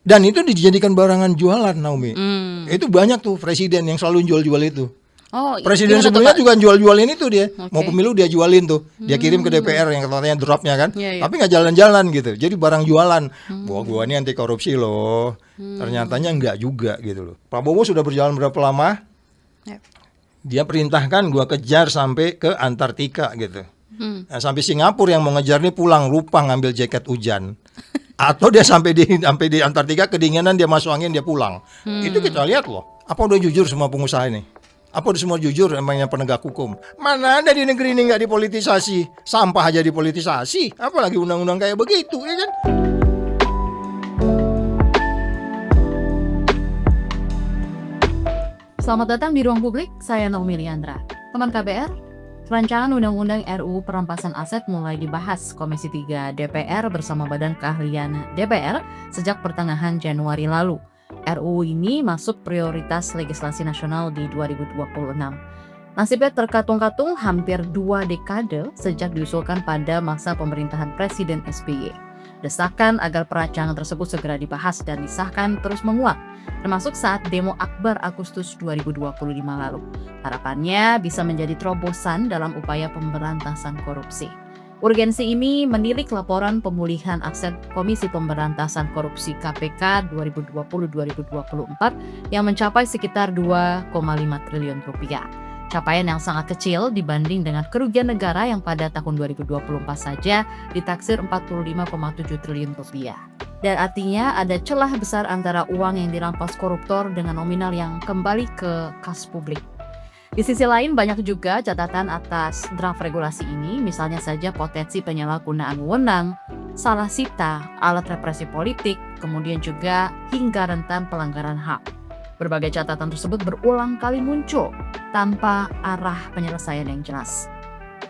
Dan itu dijadikan barangan jualan, Naomi. Itu banyak tuh presiden yang selalu jual-jual itu. Oh, Presiden gimana tuh, sebelumnya Pak? juga jual-jualin itu dia. Oke. Mau pemilu dia jualin tuh. Dia kirim ke DPR yang katanya draftnya kan. Iya, iya. Tapi nggak jalan-jalan gitu. Jadi barang jualan. Bahwa gua ini anti korupsi loh. Ternyatanya nggak juga gitu loh. Prabowo sudah berjalan berapa lama? Yep. Dia perintahkan gua kejar sampai ke Antartika gitu. Nah, sampai Singapura yang mau ngejar nih pulang lupa ngambil jaket hujan. Atau dia sampai di Antartika kedinginan dia masuk angin dia pulang. Itu kita lihat loh. Apa udah jujur semua pengusaha ini? Apa udah semua jujur emangnya penegak hukum? Mana ada di negeri ini nggak dipolitisasi? Sampah aja dipolitisasi. Apalagi undang-undang kayak begitu, ya kan? Selamat datang di Ruang Publik, saya Naomi Liandra. Teman KBR, rancangan Undang-Undang RUU Perampasan Aset mulai dibahas Komisi 3 DPR bersama Badan Keahlian DPR sejak pertengahan Januari lalu. RUU ini masuk prioritas legislasi nasional di 2026. Nasibnya terkatung-katung hampir 2 dekade sejak diusulkan pada masa pemerintahan Presiden SBY. Desakan agar perancangan tersebut segera dibahas dan disahkan terus menguat, termasuk saat demo akbar Agustus 2025 lalu. Harapannya bisa menjadi terobosan dalam upaya pemberantasan korupsi. Urgensi ini menilik laporan pemulihan aset Komisi Pemberantasan Korupsi KPK 2020-2024 yang mencapai sekitar 2,5 triliun rupiah. Capaian yang sangat kecil dibanding dengan kerugian negara yang pada tahun 2024 saja ditaksir 45,7 triliun rupiah. Dan artinya ada celah besar antara uang yang dirampas koruptor dengan nominal yang kembali ke kas publik. Di sisi lain banyak juga catatan atas draft regulasi ini, misalnya saja potensi penyalahgunaan wewenang, salah sita, alat represi politik, kemudian juga hingga rentan pelanggaran HAM. Berbagai catatan tersebut berulang kali muncul tanpa arah penyelesaian yang jelas.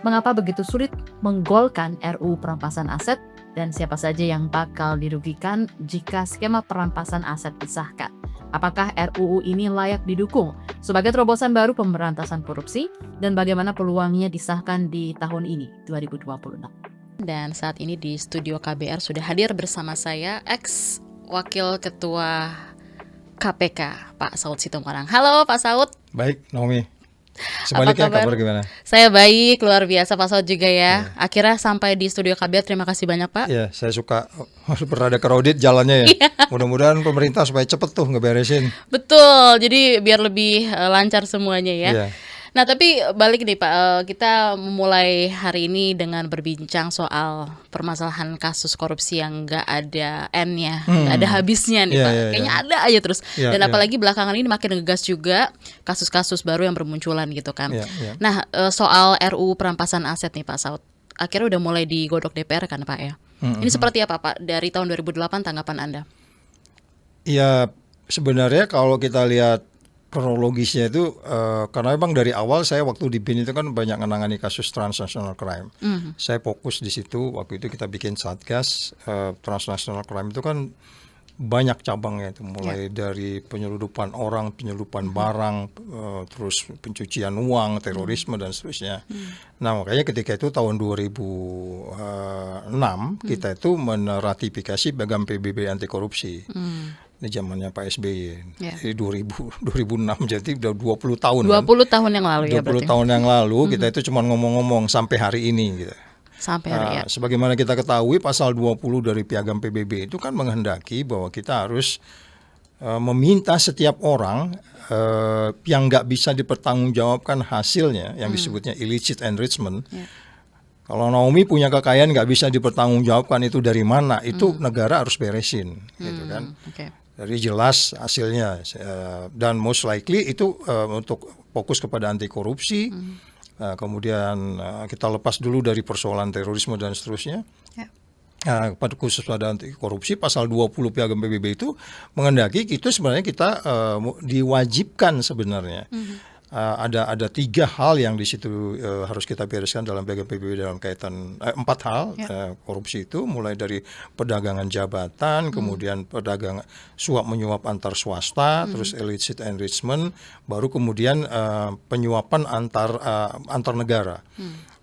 Mengapa begitu sulit menggolkan RUU Perampasan Aset dan siapa saja yang bakal dirugikan jika skema perampasan aset disahkan? Apakah RUU ini layak didukung sebagai terobosan baru pemberantasan korupsi dan bagaimana peluangnya disahkan di tahun ini 2026? Dan saat ini di studio KBR sudah hadir bersama saya ex Wakil Ketua KPK, Pak Saud Situmorang. Halo Pak Saud. Baik, Naomi. Sebaliknya kabar gimana? Saya baik, luar biasa Pak Saud juga ya. Akhirnya sampai di studio KBR, terima kasih banyak Pak. Iya, saya suka berada crowded jalannya ya. Mudah-mudahan pemerintah supaya cepet tuh ngeberesin. Betul, jadi biar lebih lancar semuanya ya. Iya. Nah tapi balik nih Pak, kita memulai hari ini dengan berbincang soal permasalahan kasus korupsi yang nggak ada end-nya, nggak ada habisnya nih Pak. Kayaknya ada aja terus. Dan apalagi belakangan ini makin ngegas juga kasus-kasus baru yang bermunculan gitu kan. Nah soal RUU Perampasan Aset nih Pak Saud, akhirnya udah mulai digodok DPR kan Pak ya. Ini seperti apa Pak dari tahun 2008 tanggapan Anda? Ya sebenarnya kalau kita lihat kronologisnya itu karena memang dari awal saya waktu di BIN itu kan banyak menangani kasus transnational crime. Saya fokus di situ. Waktu itu kita bikin satgas transnational crime itu kan banyak cabangnya itu mulai dari penyeludupan orang, penyeludupan barang, terus pencucian uang, terorisme dan seterusnya. Nah makanya ketika itu tahun 2006 kita itu meratifikasi Piagam PBB anti korupsi. Ini zamannya Pak SBY. Jadi 2006 jadi udah 20 tahun 20 tahun yang lalu ya 20 tahun yang lalu kita itu cuma ngomong-ngomong sampai hari ini gitu. Sampai hari ya. Sebagaimana kita ketahui pasal 20 dari Piagam PBB itu kan menghendaki bahwa kita harus meminta setiap orang yang nggak bisa dipertanggungjawabkan hasilnya yang disebutnya illicit enrichment. Kalau Naomi punya kekayaan nggak bisa dipertanggungjawabkan itu dari mana, itu negara harus beresin, gitu kan. Jadi jelas hasilnya dan most likely itu untuk fokus kepada anti korupsi. Kemudian kita lepas dulu dari persoalan terorisme dan seterusnya. Pada khusus pada anti korupsi pasal 20 Piagam PBB itu menghendaki itu sebenarnya kita diwajibkan sebenarnya. Ada 3 hal yang di situ harus kita bereskan dalam Piagam PBB dalam kaitan 4 hal korupsi itu mulai dari perdagangan jabatan, kemudian perdagangan suap menyuap antar swasta, terus illicit enrichment, baru kemudian penyuapan antar negara.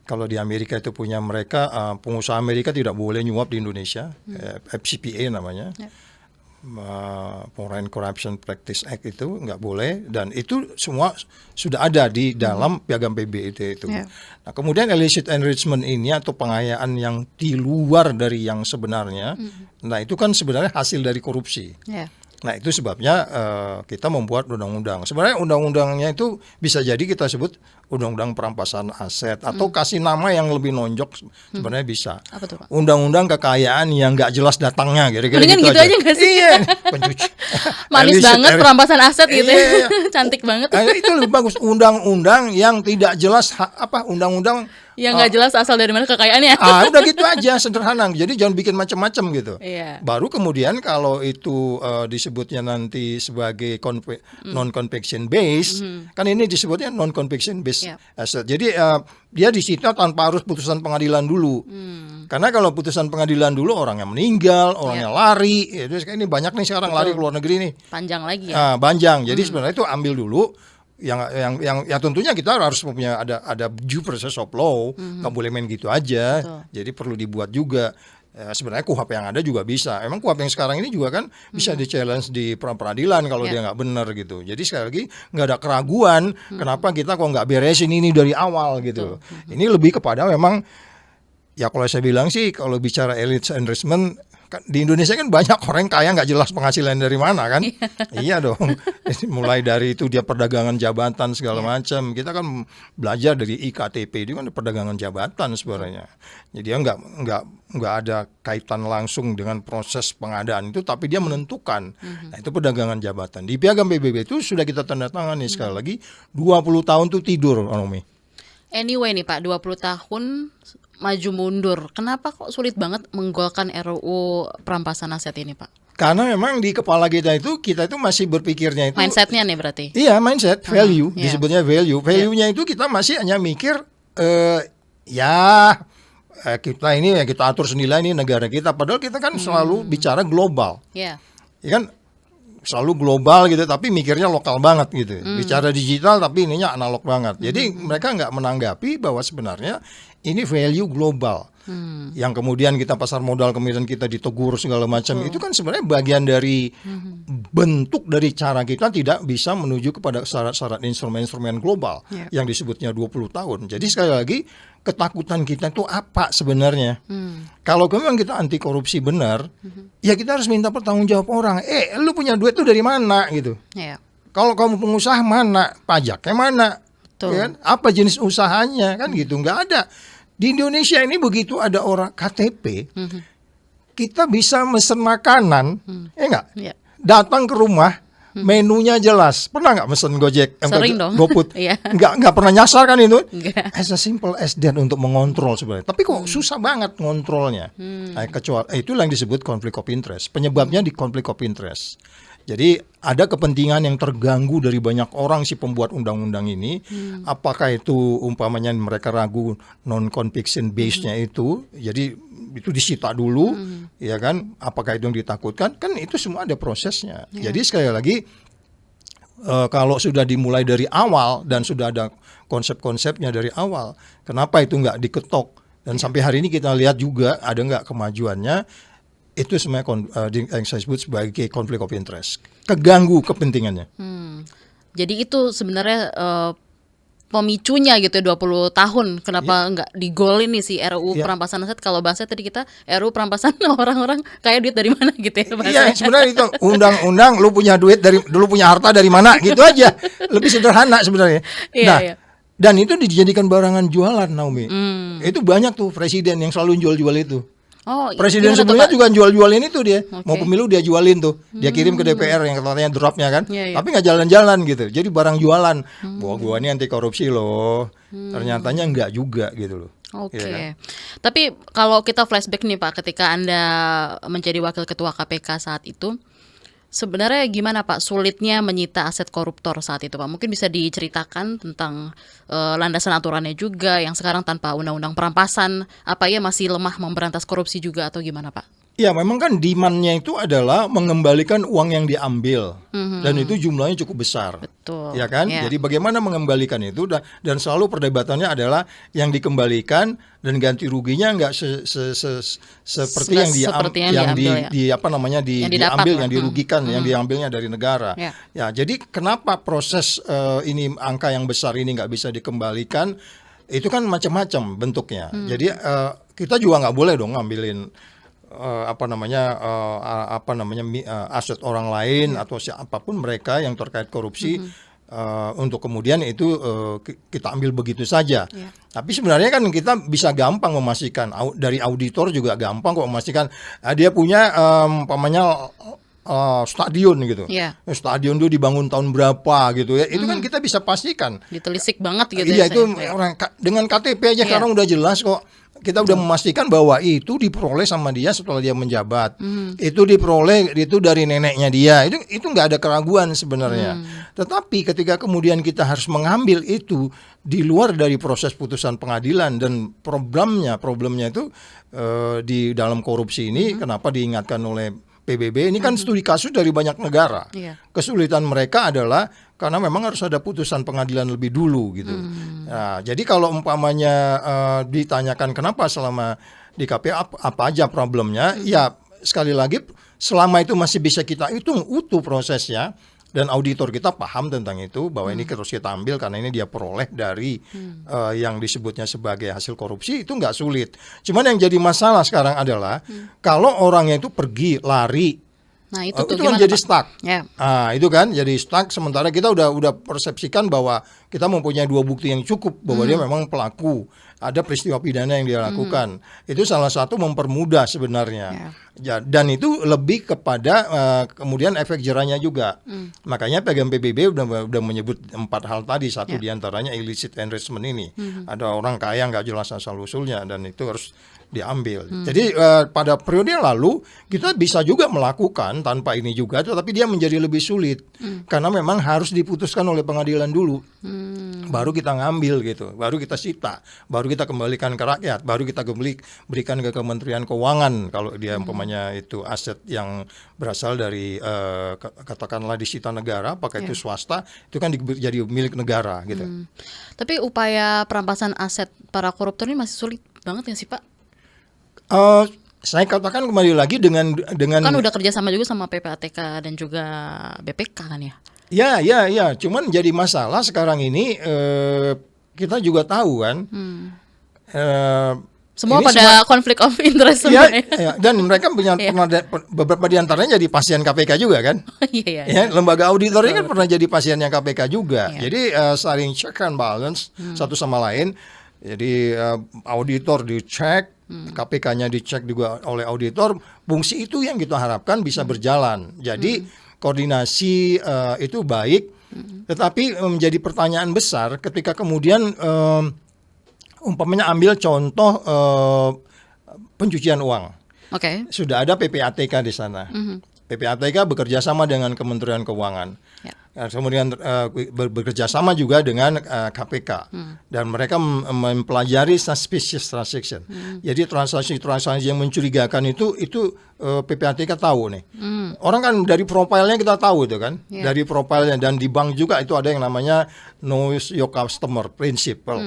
Kalau di Amerika itu punya mereka pengusaha Amerika tidak boleh nyuap di Indonesia, FCPA namanya. Foreign Corruption Practice Act itu nggak boleh, dan itu semua sudah ada di dalam piagam PBB itu. Yeah. Nah, kemudian illicit enrichment ini atau pengayaan yang di luar dari yang sebenarnya, nah itu kan sebenarnya hasil dari korupsi. Yeah. Nah itu sebabnya kita membuat undang-undang. Sebenarnya undang-undangnya itu bisa jadi kita sebut undang-undang perampasan aset atau kasih nama yang lebih nonjok, sebenarnya bisa. Apa tuh, Pak? Undang-undang kekayaan yang nggak jelas datangnya, kira-kira Mendingan gitu aja nggak sih? Iya, pencuci. Manis Illicit banget perampasan aset gitu ya. Iya. Cantik banget. Itu lebih bagus, undang-undang yang tidak jelas undang-undang Yang nggak jelas asal dari mana kekayaannya. udah gitu aja, sederhana. Jadi jangan bikin macam-macam gitu. Iya. Baru kemudian kalau itu disebutnya nanti sebagai non-conviction based, kan ini disebutnya non-conviction based Yep. asset. Jadi dia disita tanpa harus putusan pengadilan dulu. Karena kalau putusan pengadilan dulu orangnya meninggal, orangnya lari. Ini banyak nih sekarang lari ke luar negeri nih. Panjang lagi ya. Panjang. Jadi sebenarnya itu ambil dulu. Yang tentunya kita harus punya ada due process of law, nggak boleh main gitu aja. Betul. Jadi perlu dibuat juga. Sebenarnya KUHP yang ada juga bisa. Emang KUHP yang sekarang ini juga kan bisa di-challenge di peradilan kalau dia nggak benar gitu. Jadi sekali lagi nggak ada keraguan kenapa kita kok nggak beresin ini dari awal gitu. Ini lebih kepada memang, ya kalau saya bilang sih, kalau bicara elite enrichment, di Indonesia kan banyak orang kaya nggak jelas penghasilan dari mana kan. Iya dong. Mulai dari itu dia perdagangan jabatan segala macam. Kita kan belajar dari IKTP, itu kan perdagangan jabatan sebenarnya. Jadi dia nggak ada kaitan langsung dengan proses pengadaan itu, tapi dia menentukan. Nah itu perdagangan jabatan. Di piagam PBB itu sudah kita tanda tangani, sekali lagi 20 tahun tuh tidur, Anomi. Anyway nih Pak, 20 tahun maju mundur. Kenapa kok sulit banget menggolkan RUU perampasan aset ini, Pak? Karena memang di kepala kita itu masih berpikirnya itu Mindsetnya nih berarti. Iya, mindset, value, iya. disebutnya value. Value-nya itu kita masih hanya mikir kita ini ya kita atur sendiri, ini negara kita. Padahal kita kan selalu bicara global. Iya. Ya kan, selalu global gitu, tapi mikirnya lokal banget gitu. Bicara digital tapi ininya analog banget. Jadi mereka nggak menanggapi bahwa sebenarnya ini value global. Yang kemudian kita pasar modal, kemudian kita ditegur segala macam, itu kan sebenarnya bagian dari bentuk dari cara kita tidak bisa menuju kepada syarat-syarat instrumen-instrumen global yang disebutnya 20 tahun. Jadi sekali lagi, ketakutan kita itu apa sebenarnya? Kalau memang kita anti korupsi benar, ya kita harus minta pertanggungjawab orang. Lu punya duit tuh dari mana gitu? Iya. Kalau kamu pengusaha, mana pajaknya, mana? Betul. Ya kan? Apa jenis usahanya, kan gitu? Nggak ada. Di Indonesia ini begitu ada orang KTP, kita bisa mesen makanan, ya nggak? Iya. Datang ke rumah, menunya jelas. Pernah nggak mesen Gojek? Sering dong. GoFood? Iya. Nggak pernah nyasar kan itu? Enggak. As simple as that untuk mengontrol sebenarnya. Tapi kok susah banget ngontrolnya. Nah, kecuali itulah yang disebut conflict of interest. Penyebabnya di conflict of interest. Jadi ada kepentingan yang terganggu dari banyak orang si pembuat undang-undang ini. Apakah itu umpamanya mereka ragu non-conviction base-nya itu, jadi itu disita dulu, ya kan? Apakah itu yang ditakutkan? Kan itu semua ada prosesnya. Jadi sekali lagi, kalau sudah dimulai dari awal dan sudah ada konsep-konsepnya dari awal, kenapa itu nggak diketok? Dan sampai hari ini kita lihat juga ada nggak kemajuannya? Itu sebenarnya yang saya sebut sebagai conflict of interest, keganggu kepentingannya. Jadi itu sebenarnya pemicunya gitu ya, 20 tahun kenapa nggak digolin nih si RUU perampasan aset. Kalau bahasa tadi kita RUU perampasan orang-orang kaya duit dari mana gitu ya bahasanya. Iya, sebenarnya itu undang-undang lu punya duit dulu punya harta dari mana gitu aja. Lebih sederhana sebenarnya. Iya. Dan itu dijadikan barangan jualan, Naomi. Itu banyak tuh presiden yang selalu jual-jual itu. Oh, Presiden gimana tuh, sebelumnya Pak? juga jual-jualin itu dia. Oke. Mau pemilu dia jualin tuh. Dia kirim ke DPR yang katanya draftnya kan. Iya. Tapi nggak jalan-jalan gitu. Jadi barang jualan. Bahwa gua ini anti korupsi loh. Ternyatanya nggak juga gitu loh. Oke. Iya kan? Tapi kalau kita flashback nih Pak, ketika Anda menjadi wakil ketua KPK saat itu, sebenarnya gimana Pak sulitnya menyita aset koruptor saat itu Pak? Mungkin bisa diceritakan tentang landasan aturannya juga yang sekarang tanpa undang-undang perampasan, apa ya masih lemah memberantas korupsi juga atau gimana Pak? Ya memang kan demand-nya itu adalah mengembalikan uang yang diambil dan itu jumlahnya cukup besar. Betul. Ya kan? Ya. Jadi bagaimana mengembalikan itu dan selalu perdebatannya adalah yang dikembalikan dan ganti ruginya nggak seperti Seperti yang diambil, Yang didapat diambil lah. yang dirugikan yang diambilnya dari negara. Ya. Ya, jadi kenapa proses ini angka yang besar ini nggak bisa dikembalikan? Itu kan macam-macam bentuknya. Jadi kita juga nggak boleh dong ngambilin aset orang lain atau siapapun mereka yang terkait korupsi untuk kemudian itu kita ambil begitu saja. Tapi sebenarnya kan kita bisa gampang memastikan dari auditor juga gampang kok memastikan dia punya stadion gitu. Stadion itu dibangun tahun berapa gitu ya. Itu kan kita bisa pastikan. Ditelisik banget gitu Iya, ya. itu orang dengan KTP aja sekarang udah jelas kok. Kita udah memastikan bahwa itu diperoleh sama dia setelah dia menjabat. Itu diperoleh itu dari neneknya dia. Itu nggak ada keraguan sebenarnya. Tetapi ketika kemudian kita harus mengambil itu di luar dari proses putusan pengadilan dan problemnya itu di dalam korupsi ini kenapa diingatkan oleh PBB ini kan studi kasus dari banyak negara. Kesulitan mereka adalah karena memang harus ada putusan pengadilan lebih dulu gitu. Nah, jadi kalau umpamanya ditanyakan kenapa selama di KPK apa aja problemnya, ya sekali lagi selama itu masih bisa kita hitung utuh prosesnya dan auditor kita paham tentang itu bahwa ini terus kita ambil karena ini dia peroleh dari yang disebutnya sebagai hasil korupsi, itu nggak sulit. Cuman yang jadi masalah sekarang adalah kalau orangnya itu pergi lari, nah itu kan jadi stuck. Itu kan jadi stuck sementara kita udah persepsikan bahwa kita mempunyai dua bukti yang cukup bahwa dia memang pelaku, ada peristiwa pidana yang dia lakukan. Itu salah satu mempermudah sebenarnya. Dan itu lebih kepada kemudian efek jerahnya juga. Makanya PBB udah menyebut 4 hal tadi, satu diantaranya illicit enrichment ini. Ada orang kaya nggak jelas asal usulnya dan itu harus diambil. Jadi pada periode yang lalu kita bisa juga melakukan tanpa ini juga, tetapi dia menjadi lebih sulit karena memang harus diputuskan oleh pengadilan dulu. Baru kita ngambil gitu, baru kita sita, baru kita kembalikan ke rakyat, baru kita berikan ke Kementerian Keuangan kalau dia umpamanya itu aset yang berasal dari katakanlah disita negara, apakah itu swasta, itu kan jadi milik negara gitu. Tapi upaya perampasan aset para koruptor ini masih sulit banget ya sih Pak? Saya katakan kembali lagi dengan kan udah kerjasama juga sama PPATK dan juga BPK kan ya? Ya. Cuman jadi masalah sekarang ini kita juga tahu kan. Semua pada konflik of interest sebenarnya. Ya, dan mereka punya beberapa di antaranya jadi pasien KPK juga kan. Ya, lembaga auditor ini kan pernah jadi pasiennya KPK juga. Jadi saling check and balance satu sama lain. Jadi auditor dicek, KPK-nya dicek juga oleh auditor. Fungsi itu yang kita harapkan bisa berjalan. Jadi koordinasi itu baik, tetapi menjadi pertanyaan besar ketika kemudian umpamanya ambil contoh pencucian uang. Sudah ada PPATK di sana. PPATK bekerja sama dengan Kementerian Keuangan. Kemudian bekerja sama juga dengan KPK. Dan mereka mempelajari suspicious transaction. Jadi transaksi-transaksi yang mencurigakan itu PPATK tahu nih. Orang kan dari profilnya kita tahu itu kan. Dari profilnya, dan di bank juga itu ada yang namanya know your customer principle.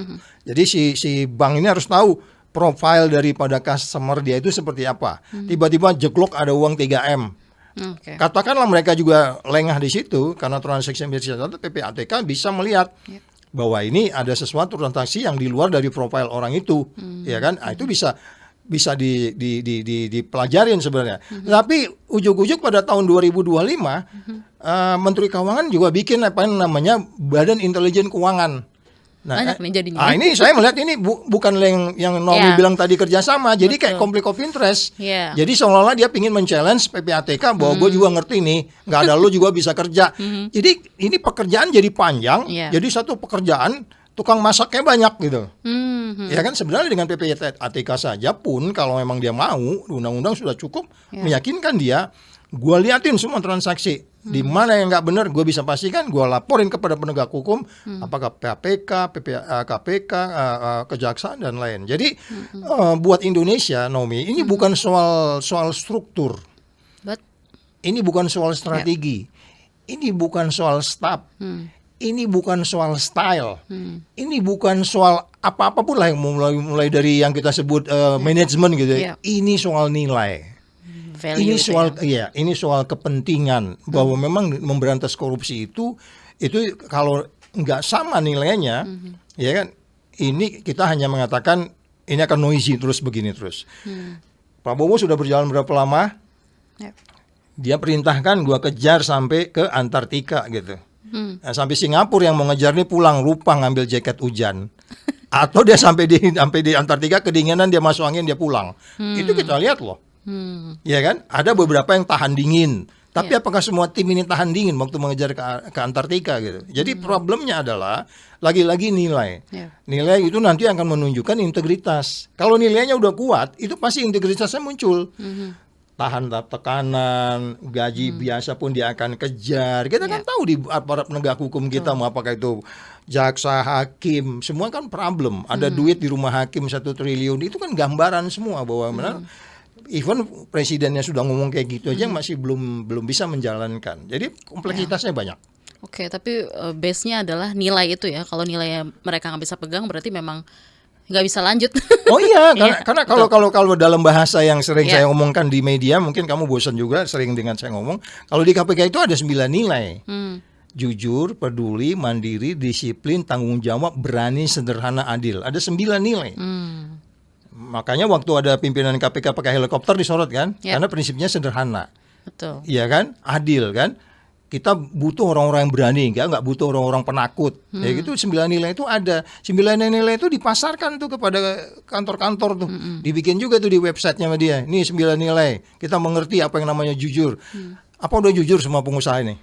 Jadi si bank ini harus tahu profil daripada customer dia itu seperti apa. Tiba-tiba jeglok ada uang 3M. Katakanlah mereka juga lengah di situ karena transaksi biasa, PPATK bisa melihat bahwa ini ada sesuatu transaksi yang di luar dari profil orang itu, ya kan? Itu bisa dipelajarin sebenarnya. Tapi ujuk-ujuk pada tahun 2025 Menteri Keuangan juga bikin apa yang namanya Badan Intelijen Keuangan. Banyak nih jadinya. Ini saya melihat ini bukan yang Naomi bilang tadi kerjasama, jadi kayak conflict of interest. Jadi seolah-olah dia ingin men-challenge PPATK bahwa gue juga ngerti nih, nggak ada lo juga bisa kerja. Jadi ini pekerjaan jadi panjang, jadi satu pekerjaan tukang masaknya banyak gitu. Ya kan sebenarnya dengan PPATK saja pun kalau memang dia mau, undang-undang sudah cukup meyakinkan dia. Gue liatin semua transaksi Di mana yang nggak benar, gue bisa pastikan, gue laporin kepada penegak hukum, apakah KPK, KPK, kejaksaan dan lain. Jadi buat Indonesia, Naomi, ini bukan soal struktur, But ini bukan soal strategi, ini bukan soal staff, ini bukan soal style, ini bukan soal apa-apapun lah, yang mulai dari yang kita sebut manajemen gitu. Ini soal nilai. value Ini itu soal ya. ini soal kepentingan, bahwa memang memberantas korupsi itu kalau nggak sama nilainya, ya kan, ini kita hanya mengatakan ini akan noisy terus begini terus. Prabowo sudah berjalan berapa lama? Yep. Dia perintahkan gua kejar sampai ke Antartika gitu. Nah, sampai Singapura yang mau ngejar nih pulang, lupa ngambil jaket hujan. Atau dia sampai di Antartika kedinginan, dia masuk angin, dia pulang. Itu kita lihat loh. Ya kan? Ada beberapa yang tahan dingin. Tapi apakah semua tim ini tahan dingin waktu mengejar ke Antartika gitu? Jadi problemnya adalah lagi-lagi nilai. Nilai itu nanti akan menunjukkan integritas. Kalau nilainya udah kuat, itu pasti integritasnya muncul. Tahan tekanan, gaji biasa pun dia akan kejar. Kita kan tahu di aparat penegak hukum kita, mau apakah itu jaksa, hakim, semua kan problem. Ada duit di rumah hakim 1 triliun, itu kan gambaran semua bahwa benar. Even presidennya sudah ngomong kayak gitu aja masih belum bisa menjalankan. Jadi kompleksitasnya banyak. Oke, tapi base-nya adalah nilai itu ya. Kalau nilai mereka nggak bisa pegang, berarti memang nggak bisa lanjut. Oh iya, karena kalau dalam bahasa yang sering saya omongkan di media, mungkin kamu bosan juga sering dengan saya ngomong. Kalau di KPK itu ada 9 nilai. Jujur, peduli, mandiri, disiplin, tanggung jawab, berani, sederhana, adil. Ada 9 nilai. Makanya waktu ada pimpinan KPK pakai helikopter disorot kan, karena prinsipnya sederhana. Betul. Iya kan, adil kan. Kita butuh orang-orang yang berani, nggak butuh orang-orang penakut. Ya gitu, 9 nilai itu ada. 9 nilai itu dipasarkan tuh kepada kantor-kantor tuh. Dibikin juga tuh di websitenya sama dia. Ini 9 nilai. Kita mengerti apa yang namanya jujur. Apa udah jujur semua pengusaha ini?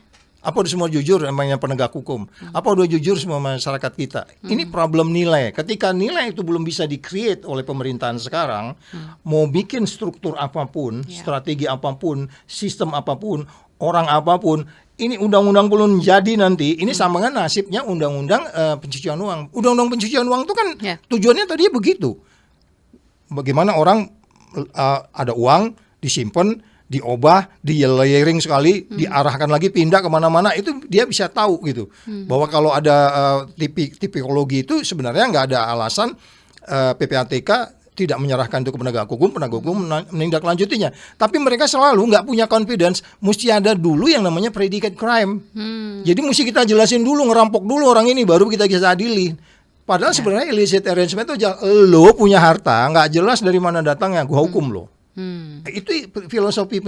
Apa udah semua jujur namanya penegak hukum? Apa udah jujur semua masyarakat kita? Ini problem nilai. Ketika nilai itu belum bisa di-create oleh pemerintahan sekarang, mau bikin struktur apapun, strategi apapun, sistem apapun, orang apapun, ini undang-undang belum jadi nanti, ini sama dengan nasibnya undang-undang pencucian uang. Undang-undang pencucian uang itu kan tujuannya tadi begitu. Bagaimana orang ada uang disimpan, diobah, di-layering sekali, diarahkan lagi, pindah kemana-mana, itu dia bisa tahu gitu. Bahwa kalau ada tipikologi itu sebenarnya nggak ada alasan PPATK tidak menyerahkan itu ke penegak hukum menindaklanjutinya. Tapi mereka selalu nggak punya confidence, mesti ada dulu yang namanya predicate crime. Jadi mesti kita jelasin dulu, ngerampok dulu orang ini, baru kita bisa adili. Padahal sebenarnya illicit arrangement itu lo punya harta, nggak jelas dari mana datangnya, gua hukum lo. Itu filosofi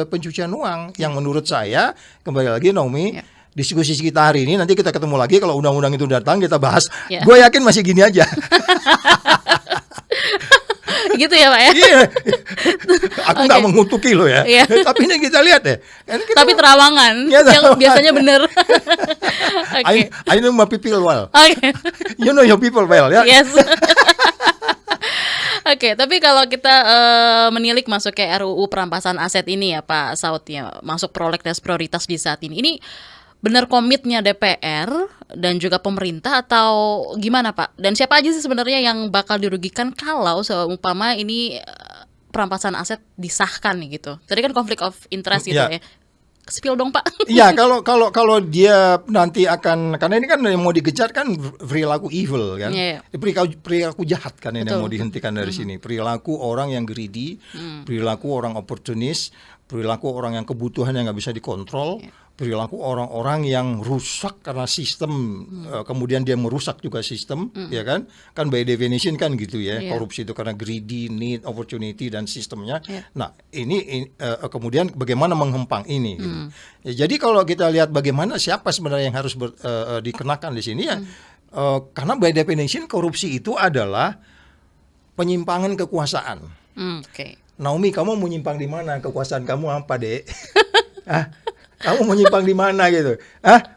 pencucian uang yang menurut saya, kembali lagi Naomi, diskusi kita hari ini, nanti kita ketemu lagi kalau undang-undang itu datang kita bahas. Gue yakin masih gini aja. Gitu ya Pak ya? Iya. Aku nggak mengutuki lo ya. Tapi ini kita lihat deh. Tapi terawangan yang biasanya benar. I know my people well. Okay. You know your people well ya. Yes. Oke, tapi kalau kita menilik masuk ke RUU perampasan aset ini ya Pak Saud ya, masuk prolegnas prioritas di saat ini benar komitnya DPR dan juga pemerintah atau gimana Pak? Dan siapa aja sih sebenarnya yang bakal dirugikan kalau seumpama ini perampasan aset disahkan gitu? Tadi kan konflik of interest gitu ya. Spill dong Pak. Iya, kalau dia nanti akan, karena ini kan yang mau dikejar kan perilaku evil kan, perilaku jahat kan ini yang mau dihentikan dari sini. Perilaku orang yang greedy, perilaku orang oportunis, perilaku orang yang kebutuhannya nggak bisa dikontrol, perilaku orang-orang yang rusak karena sistem, kemudian dia merusak juga sistem, ya kan? Kan by definition kan gitu ya, korupsi itu karena greedy, need, opportunity dan sistemnya. Nah ini kemudian bagaimana menghempang ini? Gitu. Ya, jadi kalau kita lihat bagaimana siapa sebenarnya yang harus dikenakan di sini ya, karena by definition korupsi itu adalah penyimpangan kekuasaan. Naomi, kamu mau nyimpang di mana? Kekuasaan kamu apa, Dek? Kamu mau nyimpang di mana gitu?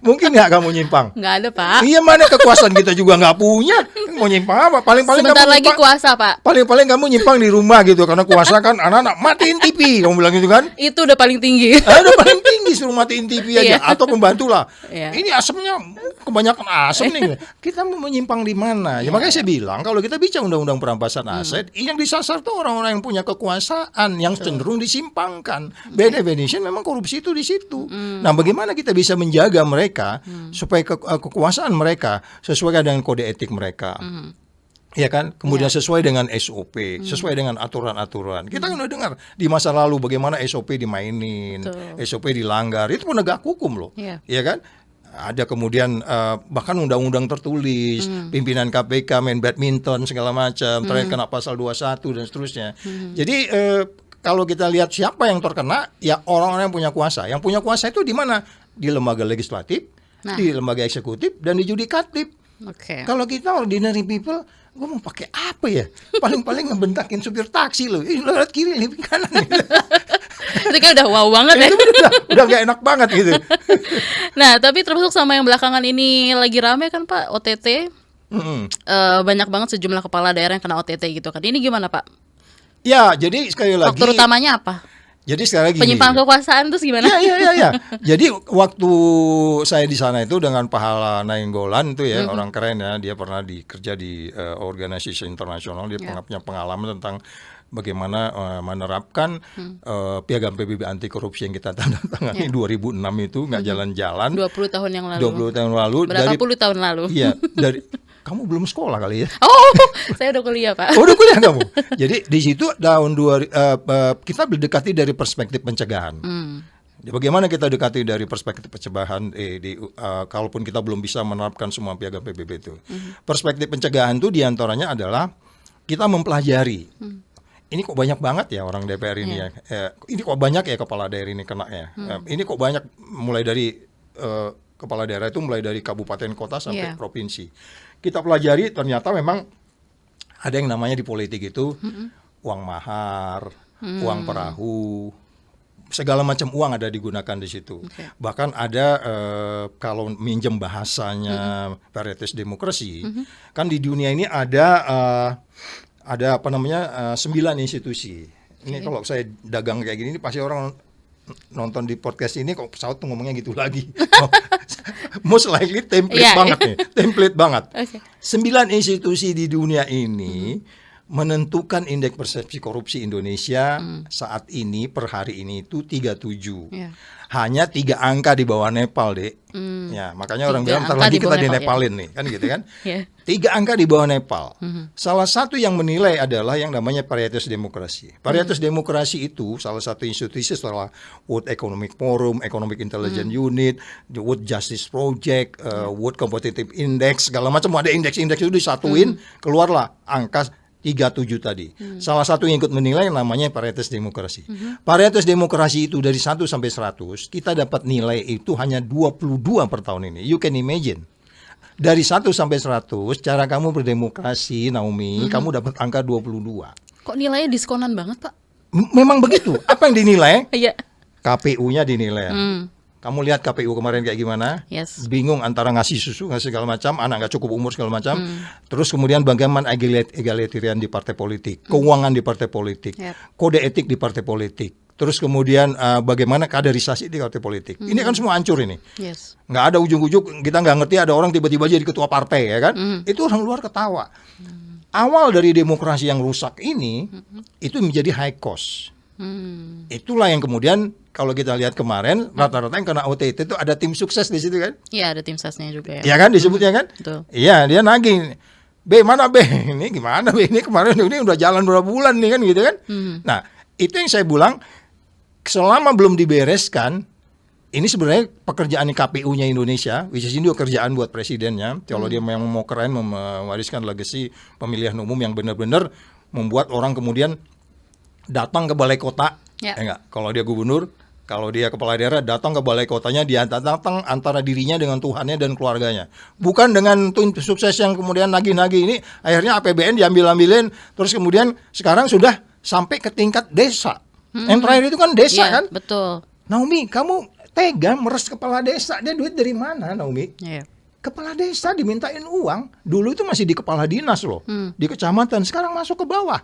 Mungkin nggak kamu nyimpang? Nggak ada Pak. Iya, mana kekuasaan kita juga nggak punya. mau nyimpang apa? Paling-paling Sebentar kamu lagi nyimpang, kuasa, Pak. paling-paling kamu nyimpang di rumah gitu karena kuasa kan anak-anak matiin TV, kamu bilang gitu kan? Itu udah paling tinggi. Udah paling tinggi suruh matiin TV aja Iya. atau pembantu lah. Iya. Ini asapnya kebanyakan asap nih. Kita mau menyimpang di mana? Ya makanya saya bilang kalau kita bicara undang-undang perampasan aset, yang disasar tuh orang-orang yang punya kekuasaan yang cenderung disimpangkan. By definition memang korupsi itu di situ. Nah, bagaimana kita bisa menjaga mereka supaya kekuasaan mereka sesuai dengan kode etik mereka. Ya kan, kemudian sesuai dengan SOP, sesuai dengan aturan-aturan. Kita kan udah dengar di masa lalu bagaimana SOP dimainin, SOP dilanggar, itu penegak hukum loh, Iya. ya kan? Ada kemudian bahkan undang-undang tertulis, pimpinan KPK main badminton segala macam, terakhir kena pasal 21 dan seterusnya. Jadi kalau kita lihat siapa yang terkena, ya orang-orang yang punya kuasa. Yang punya kuasa itu di mana? Di lembaga legislatif, di lembaga eksekutif, dan di yudikatif. Oke. Kalau kita ordinary people, gue mau pakai apa ya? Paling-paling ngebentakin supir taksi loh. Lo lihat kiri, lihat kanan. Gitu. Itu kan udah wow banget ya. Itu udah gak enak banget gitu. Nah, tapi termasuk sama yang belakangan ini lagi rame kan Pak, OTT. Banyak banget sejumlah kepala daerah yang kena OTT gitu kan. Ini gimana Pak? Ya, jadi sekali lagi. Faktor utamanya apa? Jadi sekali lagi. Penyimpangan kekuasaan terus gimana? Ya. Jadi waktu saya di sana itu dengan Pahala Nainggolan itu ya, orang keren ya. Dia pernah kerja di organisasi internasional. Dia punya pengalaman tentang bagaimana menerapkan piagam PBB anti korupsi yang kita tanda tangani 2006 itu nggak jalan-jalan. 20 tahun yang lalu. 20 tahun lalu. Berapa puluh tahun lalu? Iya, kamu belum sekolah kali ya? Oh, saya udah kuliah Pak. Oh, udah kuliah kamu. Jadi di situ kita berdekati dari perspektif pencegahan. Bagaimana kita dekati dari perspektif pencegahan? Kalaupun kita belum bisa menerapkan semua piagam PBB itu, perspektif pencegahan itu diantaranya adalah kita mempelajari. Ini kok banyak banget ya orang DPR ini ya. Ini kok banyak ya kepala daerah ini kena ya. Ini kok banyak mulai dari kepala daerah itu mulai dari kabupaten kota sampai provinsi. Kita pelajari ternyata memang ada yang namanya di politik itu uang mahar, uang perahu, segala macam uang ada digunakan di situ. Bahkan ada kalau minjem bahasanya varietas demokrasi, kan di dunia ini ada 9 institusi. Ini kalau saya dagang kayak gini pasti orang nonton di podcast ini kok pesawat tuh ngomongnya gitu lagi. Most likely template banget nih, template banget. 9 institusi di dunia ini menentukan indeks persepsi korupsi Indonesia saat ini per hari ini itu 37. Hanya 3 angka di bawah Nepal, Dek. Ya, makanya orang bilang ntar lagi kita di Nepalin nih, kan gitu kan? 3 angka di bawah Nepal. Salah satu yang menilai adalah yang namanya Varietas Demokrasi. Varietas Demokrasi itu salah satu institusi setelah World Economic Forum, Economic Intelligence Unit, the World Justice Project, World Competitive Index, segala macam ada indeks-indeks itu disatuin, keluarlah angka 37 tadi. Salah satu yang ikut menilai namanya Varietas Demokrasi. Varietas Demokrasi itu dari 1 sampai 100, kita dapat nilai itu hanya 22 per tahun ini. You can imagine. Dari 1 sampai 100, cara kamu berdemokrasi, Naomi, kamu dapat angka 22. Kok nilainya diskonan banget, Pak? Memang begitu. Apa yang dinilai? Iya. KPU-nya dinilai. Kamu lihat KPU kemarin kayak gimana? Bingung antara ngasih susu, ngasih segala macam, anak nggak cukup umur segala macam. Terus kemudian bagaimana egalitarian di partai politik, keuangan di partai politik, kode etik di partai politik. Terus kemudian bagaimana kaderisasi di partai politik. Ini kan semua hancur ini. Nggak ada ujung-ujung, kita nggak ngerti ada orang tiba-tiba jadi ketua partai ya kan. Itu orang luar ketawa. Awal dari demokrasi yang rusak ini, itu menjadi high cost. Itulah yang kemudian kalau kita lihat kemarin rata-rata yang kena OTT itu ada tim sukses di situ kan? Iya, ada tim suksesnya juga ya. Iya kan disebutnya kan? Iya, dia nagih. B mana B? Ini gimana B? Ini kemarin ini udah jalan berapa bulan nih kan gitu kan? Nah, itu yang saya bilang selama belum dibereskan, ini sebenarnya pekerjaan KPU-nya Indonesia, which is ini kerjaan buat presidennya. Kalau dia memang mau keren mewariskan legacy pemilihan umum yang benar-benar membuat orang kemudian datang ke balai kota, enggak. Kalau dia gubernur, kalau dia kepala daerah, datang ke balai kotanya, dia datang antara dirinya dengan Tuhannya dan keluarganya. Bukan dengan tim sukses yang kemudian nagih-nagih ini, akhirnya APBN diambil-ambilin, terus kemudian sekarang sudah sampai ke tingkat desa. Yang terakhir itu kan desa kan? Betul. Naomi, kamu tega meres kepala desa, dia duit dari mana Naomi? Kepala desa dimintain uang. Dulu itu masih di kepala dinas loh, di kecamatan. Sekarang masuk ke bawah.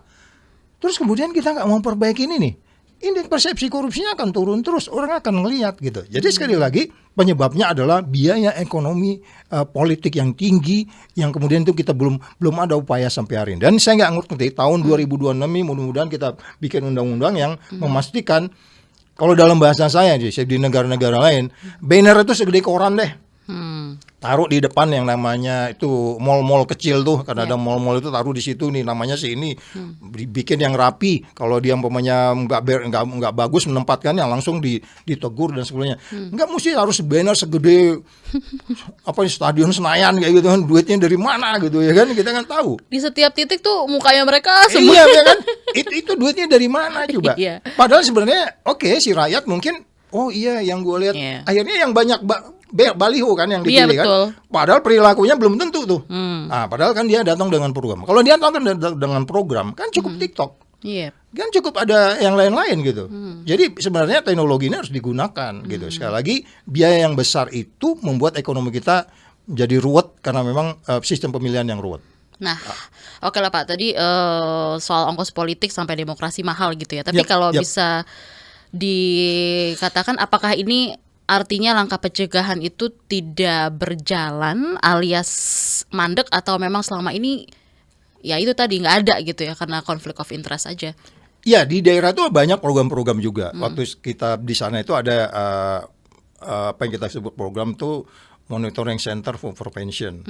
Terus kemudian kita nggak mau perbaiki ini nih. Indeks persepsi korupsinya akan turun terus. Orang akan ngelihat gitu. Jadi sekali lagi penyebabnya adalah biaya ekonomi politik yang tinggi, yang kemudian itu kita belum ada upaya sampai hari ini. Dan saya nggak ngerti tahun 2026 ini mudah-mudahan kita bikin undang-undang yang memastikan, kalau dalam bahasa saya di negara-negara lain, banner itu segede koran deh. Taruh di depan yang namanya itu mall-mall kecil tuh, karena ada mall-mall itu taruh di situ nih namanya si ini, bikin yang rapi. Kalau dia umpamanya nggak bagus menempatkannya, langsung ditegur dan sebagainya. Nggak mesti harus banner segede apa Stadion Senayan kayak gitu kan, duitnya dari mana gitu ya kan, kita kan tahu. Di setiap titik tuh mukanya mereka semua. Iya ya kan, itu duitnya dari mana coba? Iya. Padahal sebenarnya si rakyat mungkin yang gue lihat akhirnya yang banyak baliho kan yang dipilih kan. Padahal perilakunya belum tentu tuh. Nah, padahal kan dia datang dengan program. Kalau dia datang dengan program kan cukup TikTok. Kan cukup ada yang lain-lain gitu. Jadi sebenarnya teknologi ini harus digunakan gitu. Sekali lagi biaya yang besar itu membuat ekonomi kita jadi ruwet karena memang sistem pemilihan yang ruwet. Nah, oke lah Pak. Tadi soal ongkos politik sampai demokrasi mahal gitu ya. Tapi kalau bisa dikatakan apakah ini artinya langkah pencegahan itu tidak berjalan alias mandek, atau memang selama ini ya itu tadi nggak ada gitu ya karena konflik of interest aja? Ya, di daerah itu banyak program-program juga. Waktu kita di sana itu ada apa yang kita sebut program tuh Monitoring Center for Prevention,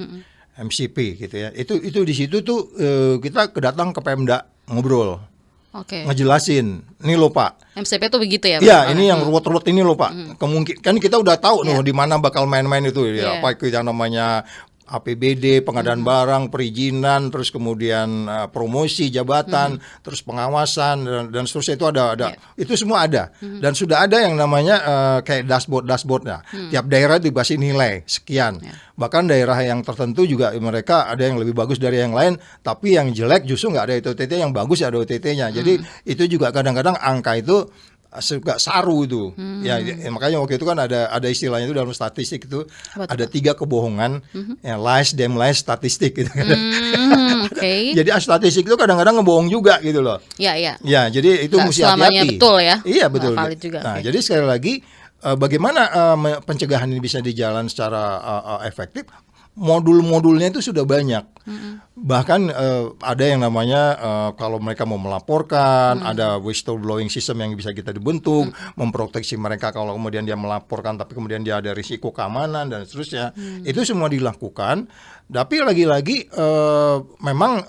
MCP gitu ya. Itu di situ tuh kita kedatang ke Pemda ngobrol. Ngejelasin, nih loh Pak. MCP tuh begitu ya? Iya, ini yang ruwet-ruwet ini loh Pak. Kemungkinan kan kita udah tahu di mana bakal main-main itu ya. Apa itu yang namanya APBD, pengadaan barang, perizinan, terus kemudian promosi jabatan, terus pengawasan dan seterusnya itu ada. Itu semua ada. Dan sudah ada yang namanya kayak dashboardnya. Tiap daerah dikasih nilai sekian. Bahkan daerah yang tertentu juga mereka ada yang lebih bagus dari yang lain, tapi yang jelek justru nggak ada OTT, yang bagus ada OTT-nya. Jadi itu juga kadang-kadang angka itu suka saru itu. Ya, makanya waktu itu kan ada istilahnya itu dalam statistik itu ada 3 kebohongan, lies, damn lies, statistik gitu. Jadi statistik itu kadang-kadang ngebohong juga gitu loh. Iya. Ya, jadi itu mesti hati-hati. Betul ya. Iya, betul. Valid juga. Nah, jadi sekali lagi bagaimana pencegahan ini bisa dijalan secara efektif? Modul-modulnya itu sudah banyak. Bahkan ada yang namanya kalau mereka mau melaporkan, ada whistleblowing system yang bisa kita dibentuk, memproteksi mereka kalau kemudian dia melaporkan tapi kemudian dia ada risiko keamanan dan seterusnya. Itu semua dilakukan. Tapi lagi-lagi memang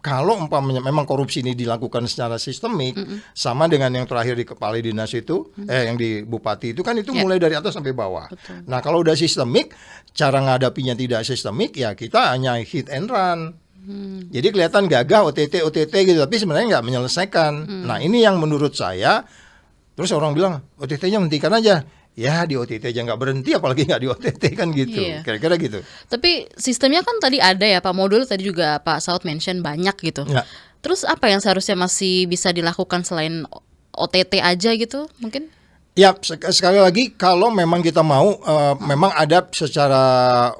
kalau umpamanya memang korupsi ini dilakukan secara sistemik, sama dengan yang terakhir di kepala dinas itu, yang di bupati itu kan itu mulai dari atas sampai bawah. Nah, kalau udah sistemik, cara ngadapinya tidak sistemik, ya kita hanya hit and run. Jadi kelihatan gagah OTT gitu, tapi sebenarnya nggak menyelesaikan. Nah, ini yang menurut saya, terus orang bilang OTT-nya hentikan aja. Ya, di OTT aja nggak berhenti, apalagi nggak di OTT kan gitu. Kira-kira gitu. Tapi sistemnya kan tadi ada ya Pak, modul tadi juga Pak Saud mention banyak gitu. Terus apa yang seharusnya masih bisa dilakukan selain OTT aja gitu mungkin? Ya, sekali lagi kalau memang kita mau, memang ada secara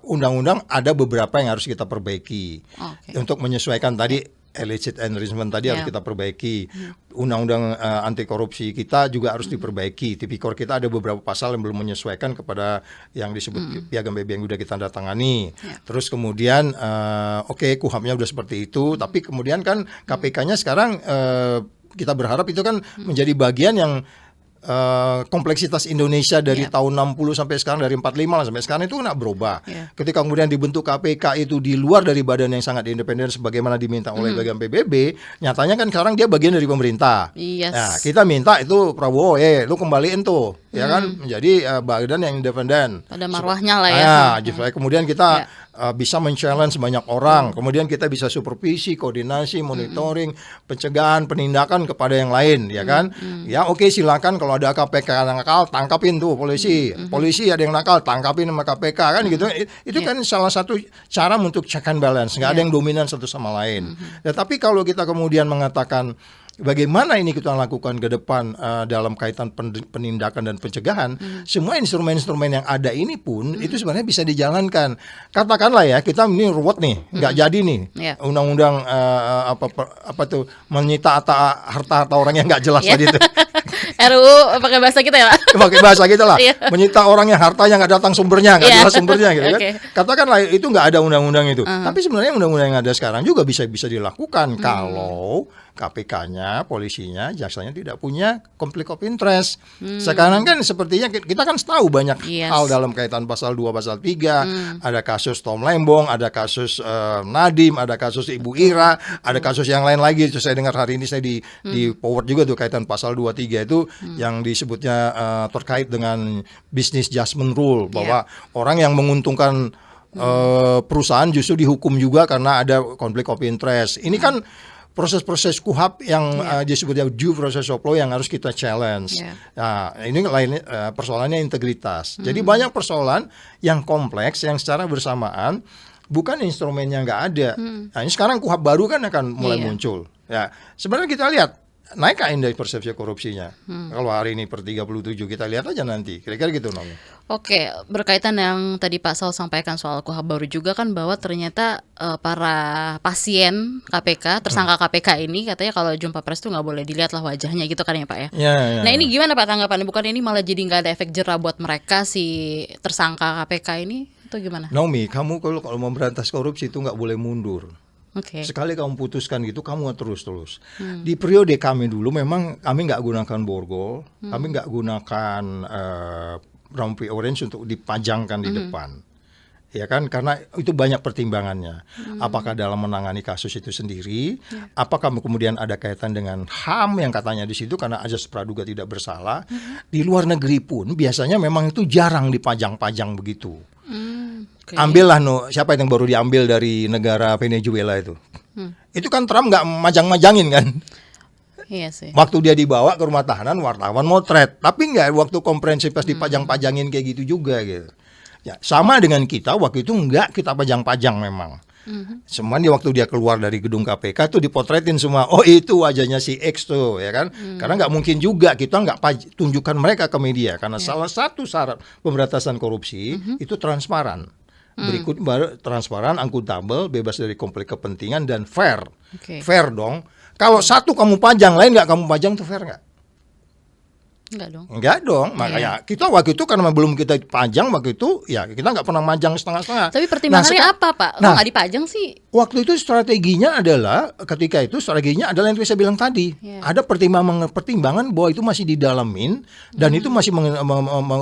undang-undang ada beberapa yang harus kita perbaiki untuk menyesuaikan tadi illicit enrichment tadi harus kita perbaiki. Undang-undang anti korupsi kita juga harus diperbaiki. Tipikor kita ada beberapa pasal yang belum menyesuaikan kepada yang disebut piagam PBB yang sudah kita tanda tangani. Terus kemudian KUHP-nya udah seperti itu, tapi kemudian kan KPK-nya sekarang kita berharap itu kan menjadi bagian yang kompleksitas Indonesia dari tahun 60 sampai sekarang, dari 45 lah sampai sekarang itu nggak berubah. Ketika kemudian dibentuk KPK itu di luar dari badan yang sangat independen sebagaimana diminta oleh bagian PBB, nyatanya kan sekarang dia bagian dari pemerintah. Nah, kita minta itu Prabowo, lu kembaliin tuh, ya kan, menjadi badan yang independen. Pada marwahnya lah ya. Supaya kemudian kita bisa men-challenge banyak orang, kemudian kita bisa supervisi, koordinasi, monitoring, pencegahan, penindakan kepada yang lain, ya kan? Ya silakan kalau ada KPK yang nakal, tangkapin tuh polisi. Polisi ada yang nakal, tangkapin sama KPK kan gitu. Itu kan salah satu cara untuk check and balance, nggak ada yang dominan satu sama lain. Tapi kalau kita kemudian mengatakan bagaimana ini kita lakukan ke depan dalam kaitan penindakan dan pencegahan, semua instrumen-instrumen yang ada ini pun itu sebenarnya bisa dijalankan. Katakanlah ya, kita ini ruwet nih, nggak jadi nih undang-undang apa tuh menyita harta orang yang nggak jelas tadi itu. RUU pakai bahasa kita ya, Pak? Pakai bahasa kita lah, menyita orang yang hartanya nggak datang sumbernya, nggak jelas sumbernya gitu kan. Katakanlah itu nggak ada undang-undang itu, tapi sebenarnya undang-undang yang ada sekarang juga bisa dilakukan kalau KPK-nya, polisinya, jaksanya tidak punya konflik of interest. Sekarang kan sepertinya kita kan tahu banyak hal dalam kaitan pasal 2, pasal 3. Ada kasus Tom Lembong, ada kasus Nadiem, ada kasus Ibu Ira, ada kasus yang lain lagi. Itu saya dengar hari ini saya di forward juga tuh kaitan pasal 2, 3 itu yang disebutnya terkait dengan business judgment rule, bahwa orang yang menguntungkan perusahaan justru dihukum juga karena ada konflik of interest. Ini kan proses-proses KUHAP yang disebutnya due process of law yang harus kita challenge. Nah, ini lain persoalannya integritas. Jadi banyak persoalan yang kompleks yang secara bersamaan bukan instrumennya nggak ada. Nah, ini sekarang KUHAP baru kan akan mulai muncul. Ya, sebenarnya kita lihat naik indeks persepsi korupsinya. Kalau hari ini per 37 kita lihat aja nanti. Kira-kira gitu, Nomi. Oke, berkaitan yang tadi Pak Saud sampaikan soal KUHAP baru juga kan, bahwa ternyata para pasien KPK, tersangka KPK ini katanya kalau jumpa pers tuh nggak boleh dilihat lah wajahnya gitu kan ya Pak ya. Nah ini gimana Pak tanggapannya? Bukan ini malah jadi nggak ada efek jerah buat mereka si tersangka KPK ini atau gimana? Nomi, kamu kalau mau memberantas korupsi itu nggak boleh mundur. Sekali kamu putuskan gitu, kamu terus. Di periode kami dulu memang kami nggak gunakan borgol, kami nggak gunakan rompi orange untuk dipajangkan di depan, ya kan? Karena itu banyak pertimbangannya. Apakah dalam menangani kasus itu sendiri, apakah kemudian ada kaitan dengan HAM yang katanya di situ karena azas praduga tidak bersalah. Di luar negeri pun biasanya memang itu jarang dipajang-pajang begitu. Ambillah siapa yang baru diambil dari negara Venezuela itu. Itu kan Trump nggak majang-majangin kan. Iya sih. Waktu dia dibawa ke rumah tahanan, wartawan motret, tapi nggak waktu konferensi pers dipajang-pajangin kayak gitu juga gitu. Ya, sama dengan kita waktu itu nggak kita pajang-pajang memang. Cuman waktu dia keluar dari gedung KPK tuh dipotretin semua. Oh itu wajahnya si X tuh, ya kan? Karena nggak mungkin juga kita nggak tunjukkan mereka ke media, karena salah satu syarat pemberantasan korupsi itu transparan. Berikut baru transparan, akuntabel, bebas dari konflik kepentingan dan fair. Fair dong. Kalau satu kamu pajang, lain nggak kamu pajang, tuh fair nggak? Enggak dong. Makanya kita waktu itu karena belum kita pajang waktu itu, ya kita nggak pernah majang setengah-setengah. Tapi pertimbangannya apa Pak? Nggak dipajang sih? Waktu itu strateginya adalah, ketika itu strateginya adalah yang saya bilang tadi. Ada pertimbangan bahwa itu masih didalamin dan itu masih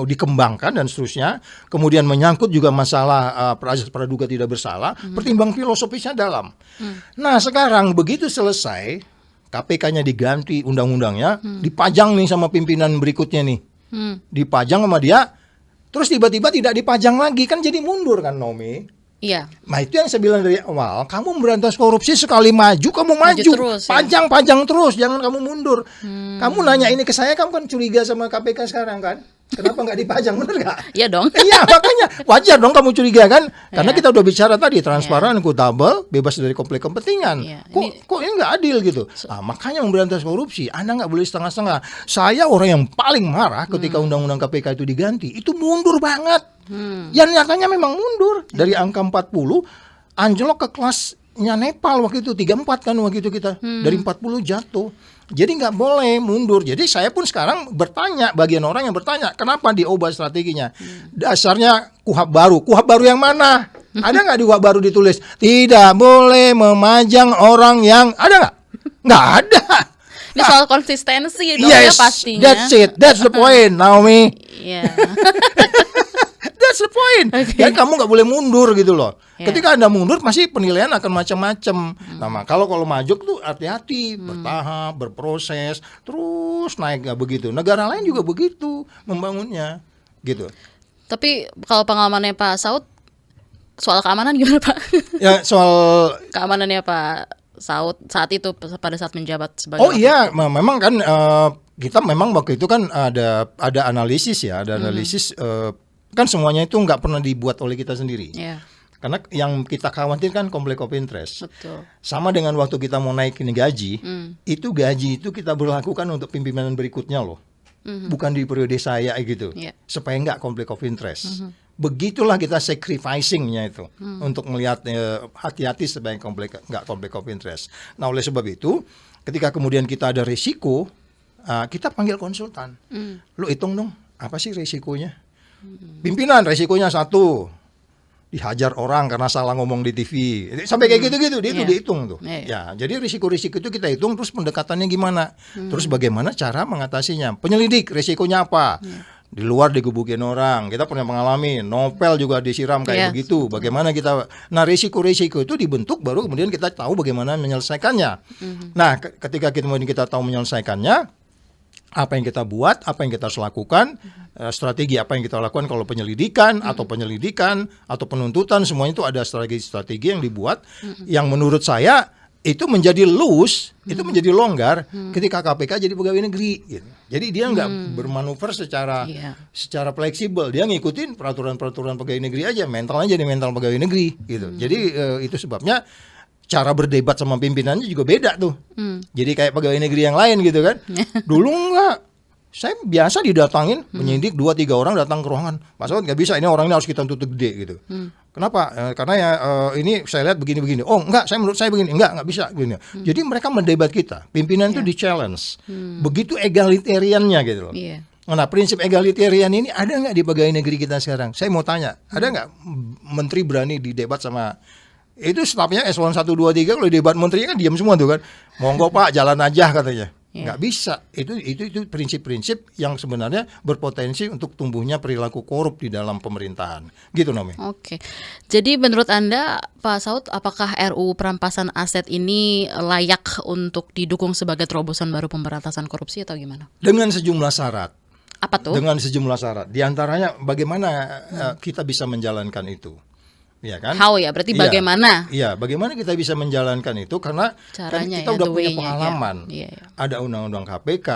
dikembangkan dan seterusnya. Kemudian menyangkut juga masalah azas praduga tidak bersalah. Pertimbangan filosofisnya dalam. Nah sekarang begitu selesai, KPK-nya diganti undang-undangnya, dipajang nih sama pimpinan berikutnya nih. Dipajang sama dia, terus tiba-tiba tidak dipajang lagi, kan jadi mundur kan Nomi? Iya. Nah itu yang saya bilang dari awal, kamu memberantas korupsi sekali maju, kamu maju terus, pajang terus, jangan kamu mundur. Kamu nanya ini ke saya, kamu kan curiga sama KPK sekarang kan? Kenapa nggak dipajang, bener nggak? Iya dong. Iya makanya wajar dong kamu curiga kan? Karena kita udah bicara tadi transparan, akuntabel, bebas dari konflik kepentingan. Kok ini nggak adil gitu? Makanya memberantas korupsi, Anda nggak boleh setengah-setengah. Saya orang yang paling marah ketika undang-undang KPK itu diganti, itu mundur banget. Yang nyatanya memang mundur dari angka 40 anjlok ke kelasnya Nepal waktu itu 34 kan waktu itu kita dari 40 jatuh. Jadi nggak boleh mundur. Jadi saya pun sekarang bertanya, bagian orang yang bertanya, kenapa diubah strateginya? Dasarnya KUHAP baru yang mana? Ada nggak di KUHAP baru ditulis tidak boleh memajang orang yang, ada nggak? Nggak ada. Ini soal konsistensi dong ya pastinya. That's the point, Naomi. Iya. That's the point. Dan kamu nggak boleh mundur gitu loh. Ketika Anda mundur, pasti penilaian akan macam-macam. Nah, kalau maju tuh hati-hati, bertahap, berproses, terus naik nggak begitu. Negara lain juga begitu membangunnya, gitu. Tapi kalau pengalamannya Pak Saud, soal keamanan gimana Pak? Ya soal keamanannya Pak Saud saat itu pada saat menjabat sebagai. Oh iya, memang kan kita memang waktu itu kan ada analisis ya, ada analisis. Kan semuanya itu nggak pernah dibuat oleh kita sendiri. Karena yang kita khawatirkan konflik of interest. Betul. Sama dengan waktu kita mau naikin gaji, itu gaji itu kita berlakukan untuk pimpinan berikutnya loh. Bukan di periode saya gitu. Yeah. Supaya nggak konflik of interest. Begitulah kita sacrificing-nya itu untuk melihat hati-hati supaya nggak konflik of interest. Nah, oleh sebab itu, ketika kemudian kita ada risiko, kita panggil konsultan. Lu hitung dong, apa sih risikonya? Pimpinan risikonya 1, dihajar orang karena salah ngomong di TV. Sampai kayak gitu-gitu dia itu dihitung tuh. Ya, jadi risiko-risiko itu kita hitung, terus pendekatannya gimana? Terus bagaimana cara mengatasinya? Penyelidik risikonya apa? Di luar digebukin orang. Kita pernah mengalami novel juga disiram kayak begitu. Bagaimana kita, nah risiko-risiko itu dibentuk baru kemudian kita tahu bagaimana menyelesaikannya. Nah, ketika kemudian kita tahu menyelesaikannya, apa yang kita buat, apa yang kita harus lakukan, strategi apa yang kita lakukan kalau penyelidikan atau penuntutan, semuanya itu ada strategi-strategi yang dibuat yang menurut saya itu menjadi loose, itu menjadi longgar ketika KPK jadi pegawai negeri gitu. Jadi dia nggak bermanuver secara fleksibel, dia ngikutin peraturan-peraturan pegawai negeri aja, mentalnya jadi mental pegawai negeri gitu. Jadi itu sebabnya cara berdebat sama pimpinannya juga beda tuh. Jadi kayak pegawai negeri yang lain gitu kan. Dulu enggak. Saya biasa didatangin penyidik 2-3 orang datang ke ruangan. Pak Saud nggak bisa, ini orang ini harus kita tutup gede gitu. Kenapa? Karena ya ini saya lihat begini-begini. Oh enggak, menurut saya begini. Enggak bisa begini. Jadi mereka mendebat kita. Pimpinan itu di-challenge. Begitu egalitariannya gitu loh. Nah, prinsip egalitarian ini ada nggak di pegawai negeri kita sekarang? Saya mau tanya, ada nggak menteri berani didebat sama itu stafnya eselon 1, 2, 3 kalau debat menteri kan diam semua tuh kan. Monggo Pak, jalan aja katanya. Nggak bisa. Itu prinsip-prinsip yang sebenarnya berpotensi untuk tumbuhnya perilaku korup di dalam pemerintahan. Gitu Nomi. Oke. Jadi menurut Anda Pak Saud, apakah RUU perampasan aset ini layak untuk didukung sebagai terobosan baru pemberantasan korupsi atau gimana? Dengan sejumlah syarat. Apa tuh? Dengan sejumlah syarat. Di antaranya bagaimana kita bisa menjalankan itu. Ya kan? How ya, berarti bagaimana? Iya, bagaimana kita bisa menjalankan itu karena caranya kan kita udah punya way-nya, pengalaman. Ada undang-undang KPK,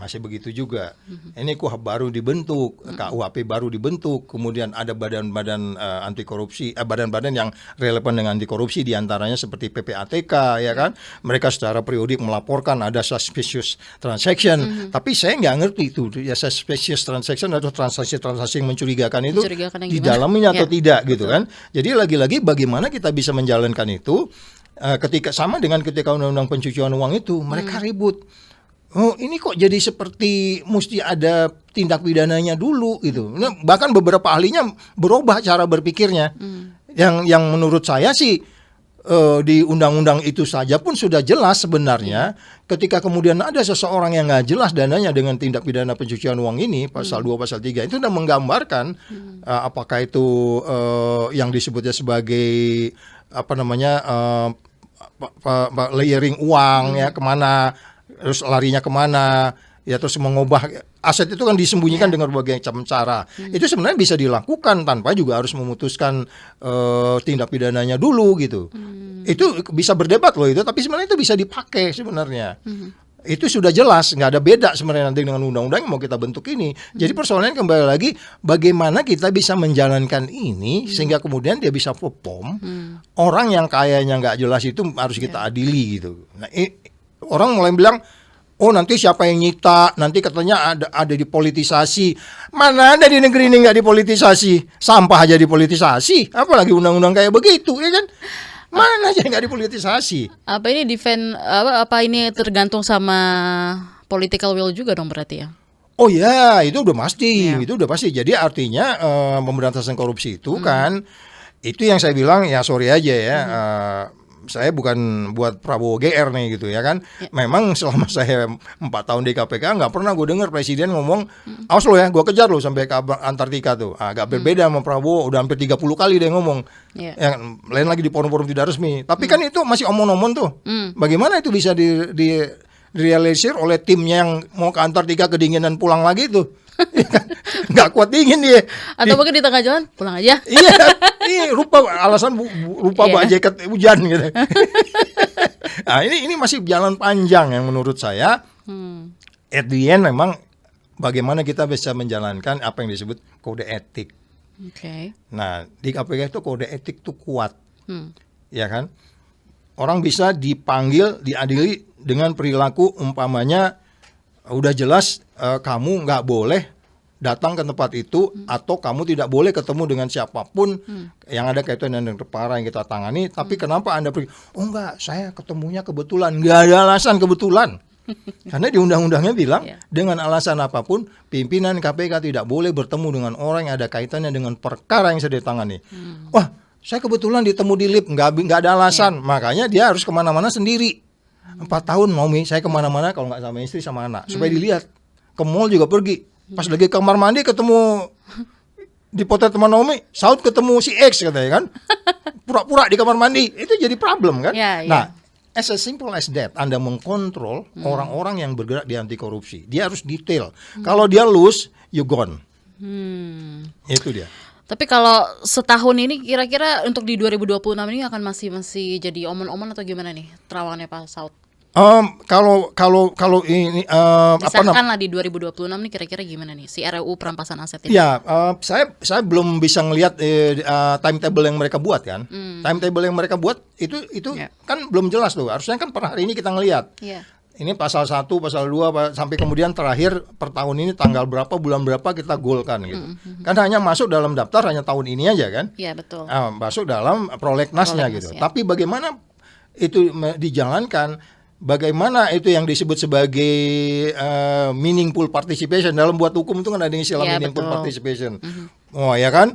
masih begitu juga. Ini KUHP baru dibentuk, KUHP baru dibentuk, kemudian ada badan-badan anti korupsi, badan-badan yang relevan dengan anti korupsi diantaranya seperti PPATK, ya kan? Mereka secara periodik melaporkan ada suspicious transaction, tapi saya nggak ngerti itu ya suspicious transaction atau transaksi-transaksi yang mencurigakan itu di dalamnya atau tidak gitu kan? Jadi lagi-lagi bagaimana kita bisa menjalankan itu ketika sama dengan ketika undang-undang pencucian uang itu mereka ribut. Oh ini kok jadi seperti mesti ada tindak pidananya dulu gitu. Nah, bahkan beberapa ahlinya berubah cara berpikirnya. Yang menurut saya sih di undang-undang itu saja pun sudah jelas sebenarnya. Ketika kemudian ada seseorang yang nggak jelas dananya dengan tindak pidana pencucian uang ini pasal 2 pasal 3 itu sudah menggambarkan apakah itu yang disebutnya sebagai apa namanya layering uang ya kemana, terus larinya kemana, ya terus mengubah aset itu kan disembunyikan dengan berbagai macam cara. Itu sebenarnya bisa dilakukan tanpa juga harus memutuskan tindak pidananya dulu gitu. Itu bisa berdebat loh itu, tapi sebenarnya itu bisa dipakai sebenarnya. Itu sudah jelas, nggak ada beda sebenarnya nanti dengan undang-undang yang mau kita bentuk ini. Jadi persoalannya kembali lagi bagaimana kita bisa menjalankan ini sehingga kemudian dia bisa perform. Orang yang kayaknya nggak jelas itu harus kita adili gitu. Nah, orang mulai bilang, oh nanti siapa yang nyita, nanti katanya ada dipolitisasi. Mana ada di negeri ini nggak dipolitisasi? Sampah aja dipolitisasi, apalagi undang-undang kayak begitu, ya kan? Mana aja nggak dipolitisasi? Apa ini apa ini tergantung sama political will juga dong berarti ya? Oh ya, itu udah pasti, itu udah pasti. Jadi artinya pemberantasan korupsi itu kan, itu yang saya bilang ya sorry aja ya. Saya bukan buat Prabowo GR nih gitu ya kan. Memang selama saya 4 tahun di KPK nggak pernah gue dengar presiden ngomong awas lo ya gue kejar lo sampai ke Antartika tuh. Agak berbeda sama Prabowo, udah hampir 30 kali dia ngomong. Yang lain lagi di forum-forum tidak resmi. Tapi kan itu masih omong-omong tuh. Bagaimana itu bisa direalisir oleh timnya yang mau ke Antartika kedinginan pulang lagi tuh. Nggak kuat dingin dia. Atau mungkin di tengah jalan pulang aja. Iya, lupa alasan lupa bawa jaket hujan gitu. Nah, ini masih jalan panjang yang menurut saya. At the end memang bagaimana kita bisa menjalankan apa yang disebut kode etik. Oke. Nah, di KPK itu kode etik tuh kuat, Hmm. ya kan? Orang bisa dipanggil, diadili dengan perilaku umpamanya udah jelas kamu nggak boleh datang ke tempat itu atau kamu tidak boleh ketemu dengan siapapun yang ada kaitan dengan perkara yang kita tangani. Tapi kenapa Anda pergi? Oh enggak, saya ketemunya kebetulan. Nggak ada alasan kebetulan. Karena di undang-undangnya bilang dengan alasan apapun pimpinan KPK tidak boleh bertemu dengan orang yang ada kaitannya dengan perkara yang sedang ditangani. Wah, saya kebetulan ditemu di lift, nggak ada alasan. Makanya dia harus kemana-mana sendiri. 4 tahun Naomi, saya kemana-mana kalau nggak sama istri sama anak supaya dilihat. Ke mall juga pergi. Pas lagi ke kamar mandi ketemu dipotret teman Naomi, Saud ketemu si X katanya kan. Pura-pura di kamar mandi. Itu jadi problem kan. Nah, as simple as that, Anda mengkontrol orang-orang yang bergerak di anti korupsi. Dia harus detail. Kalau dia loose, you gone. Itu dia. Tapi kalau setahun ini kira-kira untuk di 2026 ini akan masih jadi omon-omon atau gimana nih terawangannya Pak Saud? Kalau ini Disahkan lah di 2026 nih kira-kira gimana nih si RUU perampasan aset ini? Ya, saya belum bisa ngelihat timetable yang mereka buat kan. Timetable yang mereka buat itu kan belum jelas tuh. Harusnya kan per hari ini kita ngelihat. Ini pasal 1, pasal 2 sampai kemudian terakhir per tahun ini tanggal berapa, bulan berapa kita golkan gitu. Kan hanya masuk dalam daftar hanya tahun ini aja kan. Iya, betul. Masuk dalam prolegnasnya gitu. Tapi bagaimana itu dijalankan? Bagaimana itu yang disebut sebagai meaningful participation dalam buat hukum itu kan ada istilah meaningful participation. Oh ya kan?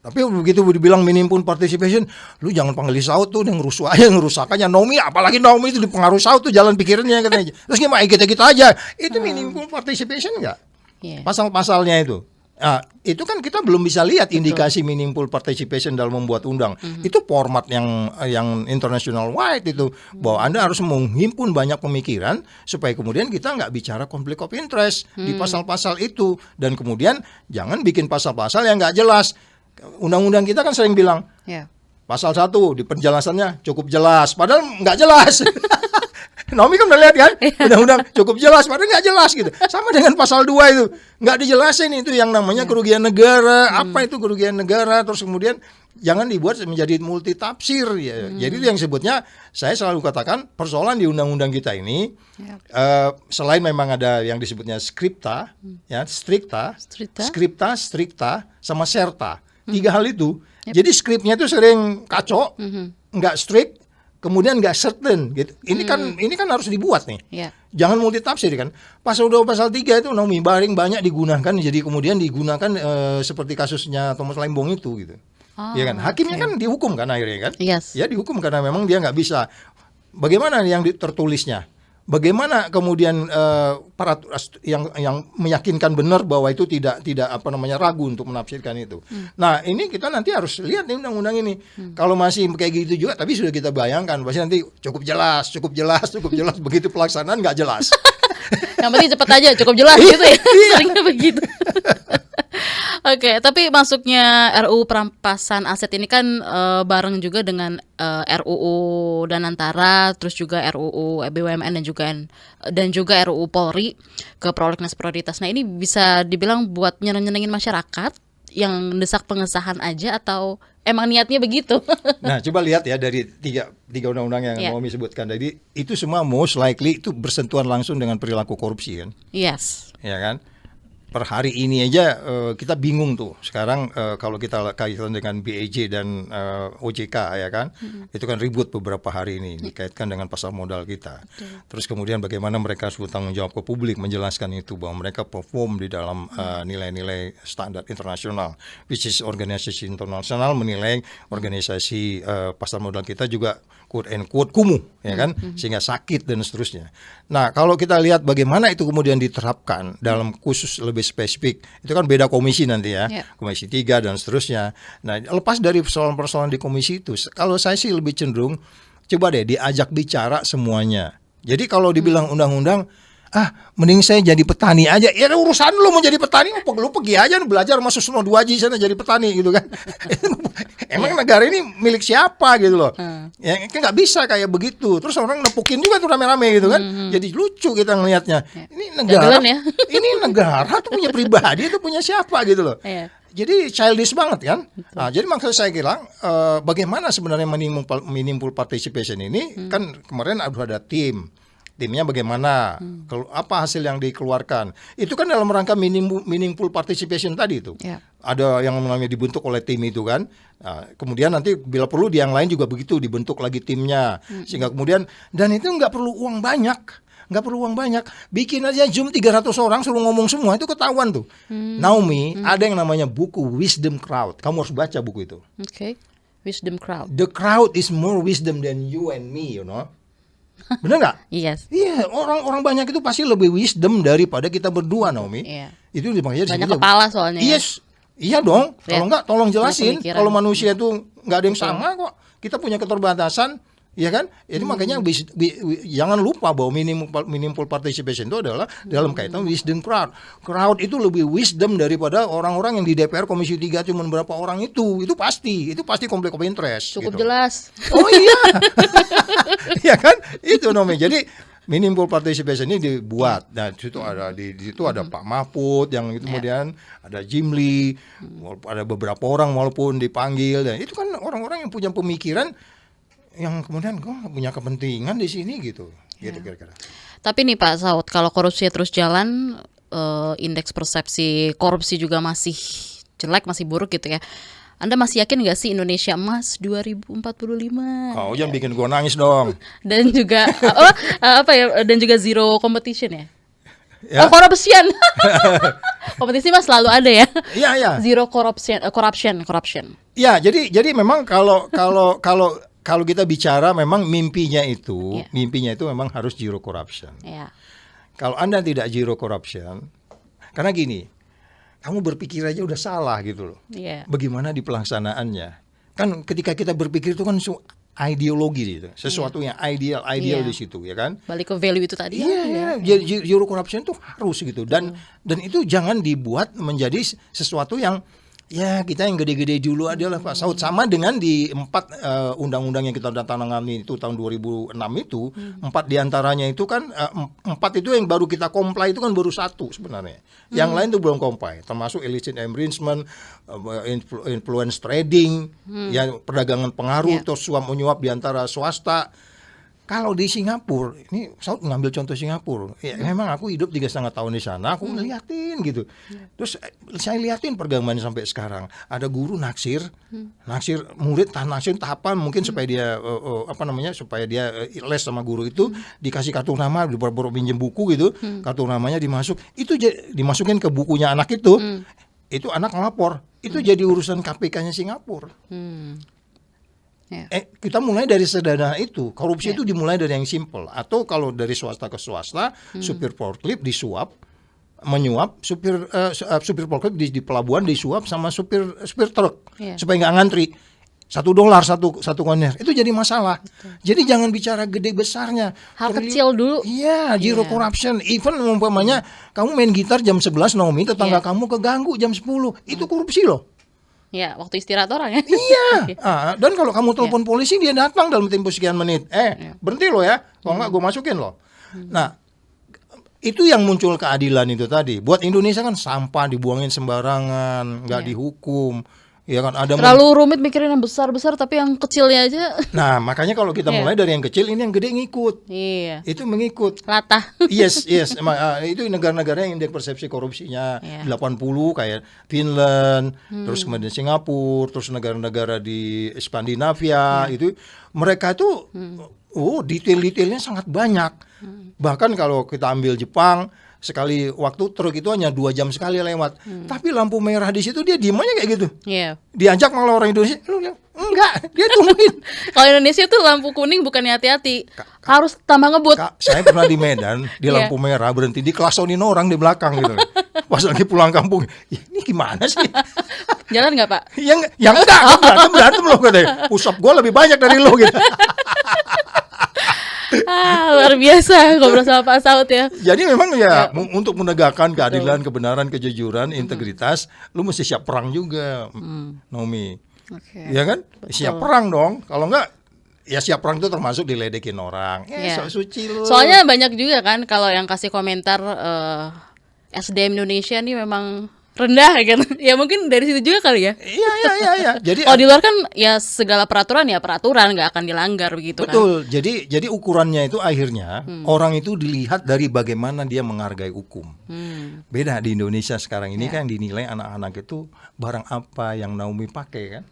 Tapi begitu dibilang meaningful participation, lu jangan panggil Saud tuh yang ngerusuh aja, ngerusakannya Naomi, apalagi Naomi itu dipengaruhi Saud tuh jalan pikirannya katanya. Terus gimana kita aja? Itu meaningful participation enggak? Pasal-pasalnya itu. Nah, itu kan kita belum bisa lihat indikasi meaningful participation dalam membuat undang. Itu format yang international wide itu, bahwa Anda harus menghimpun banyak pemikiran supaya kemudian kita nggak bicara conflict of interest di pasal-pasal itu, dan kemudian jangan bikin pasal-pasal yang nggak jelas. Undang-undang kita kan sering bilang pasal 1 di penjelasannya cukup jelas, padahal nggak jelas. Naomi kan udah lihat kan, undang-undang cukup jelas, padahal nggak jelas gitu. Sama dengan pasal 2 itu, nggak dijelasin itu yang namanya kerugian negara, apa itu kerugian negara, terus kemudian jangan dibuat menjadi multi tafsir ya. Jadi itu yang sebutnya, saya selalu katakan persoalan di undang-undang kita ini, selain memang ada yang disebutnya skripta, ya strikta, sama serta, 3 hal itu. Jadi skripnya itu sering kacau, nggak strict, kemudian nggak certain gitu. Ini kan harus dibuat nih. Jangan multi tafsir kan. Pasal 2 pasal 3 itu Naomi banyak digunakan, jadi kemudian digunakan seperti kasusnya Thomas Lembong itu gitu. Ya kan. Hakimnya kan dihukum kan akhirnya kan. Ya dihukum karena memang dia nggak bisa. Bagaimana yang tertulisnya? Bagaimana kemudian yang meyakinkan benar bahwa itu tidak ragu untuk menafsirkan itu. Nah, ini kita nanti harus lihat nih undang-undang ini. Kalau masih kayak gitu juga, tapi sudah kita bayangkan pasti nanti cukup jelas, begitu pelaksanaan nggak jelas. Yang penting cepat aja, cukup jelas gitu ya. Seringnya begitu. Oke, tapi masuknya RUU perampasan aset ini kan bareng juga dengan RUU Danantara, terus juga RUU BUMN dan juga RUU Polri ke prolegnas prioritas. Nah, ini bisa dibilang buat nyenengin masyarakat yang mendesak pengesahan aja atau emang niatnya begitu? Nah, coba lihat ya dari tiga undang-undang yang Naomi sebutkan tadi, itu semua most likely itu bersentuhan langsung dengan perilaku korupsi kan? Yes. Ya kan? Per hari ini aja kita bingung tuh sekarang kalau kita kaitan dengan BEJ dan OJK ya kan, itu kan ribut beberapa hari ini dikaitkan dengan pasar modal kita. Terus kemudian bagaimana mereka harus bertanggung jawab ke publik menjelaskan itu bahwa mereka perform di dalam nilai-nilai standar internasional, which is organisasi internasional menilai organisasi pasar modal kita juga quote and quote kumuh ya kan, sehingga sakit dan seterusnya. Nah, kalau kita lihat bagaimana itu kemudian diterapkan dalam khusus lebih spesifik, itu kan beda komisi nanti ya, komisi 3 dan seterusnya. Nah, lepas dari persoalan-persoalan di komisi itu, kalau saya sih lebih cenderung coba deh diajak bicara semuanya. Jadi kalau dibilang undang-undang, mending saya jadi petani aja. Ya urusan lu mau jadi petani, lu pergi aja belajar sama Susno 2 Haji sana jadi petani gitu kan. Emang negara ini milik siapa gitu loh. Ya kan nggak bisa kayak begitu. Terus orang nepukin juga tuh rame-rame gitu kan. Jadi lucu kita ngelihatnya. Ini negara, ini negara tuh punya pribadi, itu punya siapa gitu loh. Jadi childish banget kan. Nah, jadi makanya saya bilang bagaimana sebenarnya meaningful participation ini kan kemarin ada timnya bagaimana, apa hasil yang dikeluarkan. Itu kan dalam rangka meaningful participation tadi itu. Ya. Ada yang namanya dibentuk oleh tim itu kan. Nah, kemudian nanti bila perlu di yang lain juga begitu dibentuk lagi timnya. Sehingga kemudian dan itu nggak perlu uang banyak. Nggak perlu uang banyak, bikin aja Zoom 300 orang suruh ngomong semua, itu ketahuan tuh. Naomi, ada yang namanya buku Wisdom Crowd. Kamu harus baca buku itu. Oke. Wisdom Crowd. The crowd is more wisdom than you and me, you know. Bener nggak? Yes. Iya, orang-orang banyak itu pasti lebih wisdom daripada kita berdua, Naomi. Iya. Itu makanya Banyak disebutnya- kepala soalnya. Yes, iya dong. Kalau nggak, tolong jelasin. pemikiran. Kalau manusia itu nggak ada yang sama kok. Kita punya keterbatasan, ya kan? Jadi makanya jangan lupa bahwa meaningful participation itu adalah dalam kaitan wisdom crowd. Crowd itu lebih wisdom daripada orang-orang yang di DPR Komisi 3 cuma berapa orang itu. Itu pasti konflik of interest. Cukup gitu. jelas. Oh iya, ya kan? Itu namanya. Jadi meaningful participation ini dibuat. Nah, di situ ada Pak Mahfud yang itu kemudian ada Jim Lee, ada beberapa orang walaupun dipanggil. Dan itu kan orang-orang yang punya pemikiran yang kemudian kok punya kepentingan di sini gitu kira-kira. Tapi nih Pak Saud, kalau korupsi terus jalan, indeks persepsi korupsi juga masih jelek, masih buruk gitu ya. Anda masih yakin nggak sih Indonesia emas 2045? Oh, yang bikin gua nangis dong. Dan juga dan juga zero competition ya? Ya. Oh, corruption. Kompetisi mas selalu ada ya. Iya, iya. Zero corruption. Ya, jadi memang kalau kita bicara memang mimpinya itu memang harus zero corruption. Ya. Kalau Anda tidak zero corruption, karena gini, kamu berpikir aja udah salah gitu loh. Iya. Bagaimana di pelaksanaannya? Kan ketika kita berpikir itu kan ideologi gitu, sesuatu yang ideal Iya. di situ, ya kan? Balik ke value itu tadi. Iya, zero corruption itu harus gitu, dan itu jangan dibuat menjadi sesuatu yang ya kita yang gede-gede dulu adalah Pak Saud, sama dengan di 4 undang-undang yang kita udah tangani itu tahun 2006 itu 4 diantaranya itu kan 4 itu yang baru kita comply itu kan baru 1 sebenarnya, yang lain itu belum comply, termasuk illicit enrichment, influence trading, ya perdagangan pengaruh, terus suap menyuap di antara swasta. Kalau di Singapura, ini Saud ngambil contoh Singapura, ya memang aku hidup 3,5 tahun di sana, aku ngeliatin gitu. Terus saya liatin perkembangan sampai sekarang. Ada guru naksir murid naksir tahapan mungkin supaya dia supaya dia les sama guru itu, dikasih kartu nama, dibawa pinjem buku gitu, kartu namanya itu dimasukin ke bukunya anak itu. Itu anak ngelapor, itu jadi urusan KPK-nya Singapura. Kita mulai dari sederhana itu. Korupsi itu dimulai dari yang simple. Atau kalau dari swasta ke swasta, supir forklift disuap, menyuap, supir forklift di pelabuhan disuap sama supir truk, supaya nggak ngantri. $1 satu kontainer, itu jadi masalah. Jadi jangan bicara gede besarnya. Hal kecil dulu. Iya, zero corruption. Even umpamanya kamu main gitar jam 11, Naomi, tetangga kamu keganggu jam 10, itu korupsi loh. Ya, waktu istirahat orang ya. Iya. Dan kalau kamu telepon polisi, dia datang dalam tempo sekian menit. Berhenti lo ya. Kalau nggak gue masukin lo. Nah, itu yang muncul keadilan itu tadi. Buat Indonesia kan sampah dibuangin sembarangan, nggak dihukum. Ya kan ada terlalu rumit mikirin yang besar-besar, tapi yang kecilnya aja. Nah, makanya kalau kita mulai dari yang kecil, ini yang gede ngikut. Iya. Itu mengikut. Latah. Yes. Itu negara-negara yang indeks persepsi korupsinya 80 kayak Finland, terus kemudian Singapura, terus negara-negara di Skandinavia itu mereka itu detail-detailnya sangat banyak. Bahkan kalau kita ambil Jepang, sekali waktu truk itu hanya 2 jam sekali lewat. Tapi lampu merah di situ dia diem aja kayak gitu. Iya. Diajak malah orang Indonesia, lu bilang, enggak, dia tungguin. Kalau Indonesia tuh lampu kuning bukannya hati-hati, harus tambah ngebut. Saya pernah di Medan, di lampu merah berhenti, diklasonin orang di belakang gitu. Pas lagi pulang kampung, ini gimana sih? Jalan nggak Pak? Yang enggak, berantem loh katanya. Push up gue lebih banyak dari lo gitu. Luar biasa ngobrol sama Pak Saud ya. Jadi memang untuk menegakkan keadilan, kebenaran, kejujuran, integritas, lu mesti siap perang juga, Naomi. Ya kan? Betul. Siap perang dong. Kalau enggak, ya siap perang itu termasuk diledekin orang. Sok suci lu. Soalnya banyak juga kan kalau yang kasih komentar SDM Indonesia nih memang rendah gitu. Ya mungkin dari situ juga kali ya. Iya. Jadi Kalau di luar kan ya segala peraturan ya peraturan, nggak akan dilanggar begitu kan. betul. Jadi ukurannya itu akhirnya orang itu dilihat dari bagaimana dia menghargai hukum. Beda di Indonesia sekarang ini kan dinilai anak-anak itu barang apa yang Naomi pakai kan.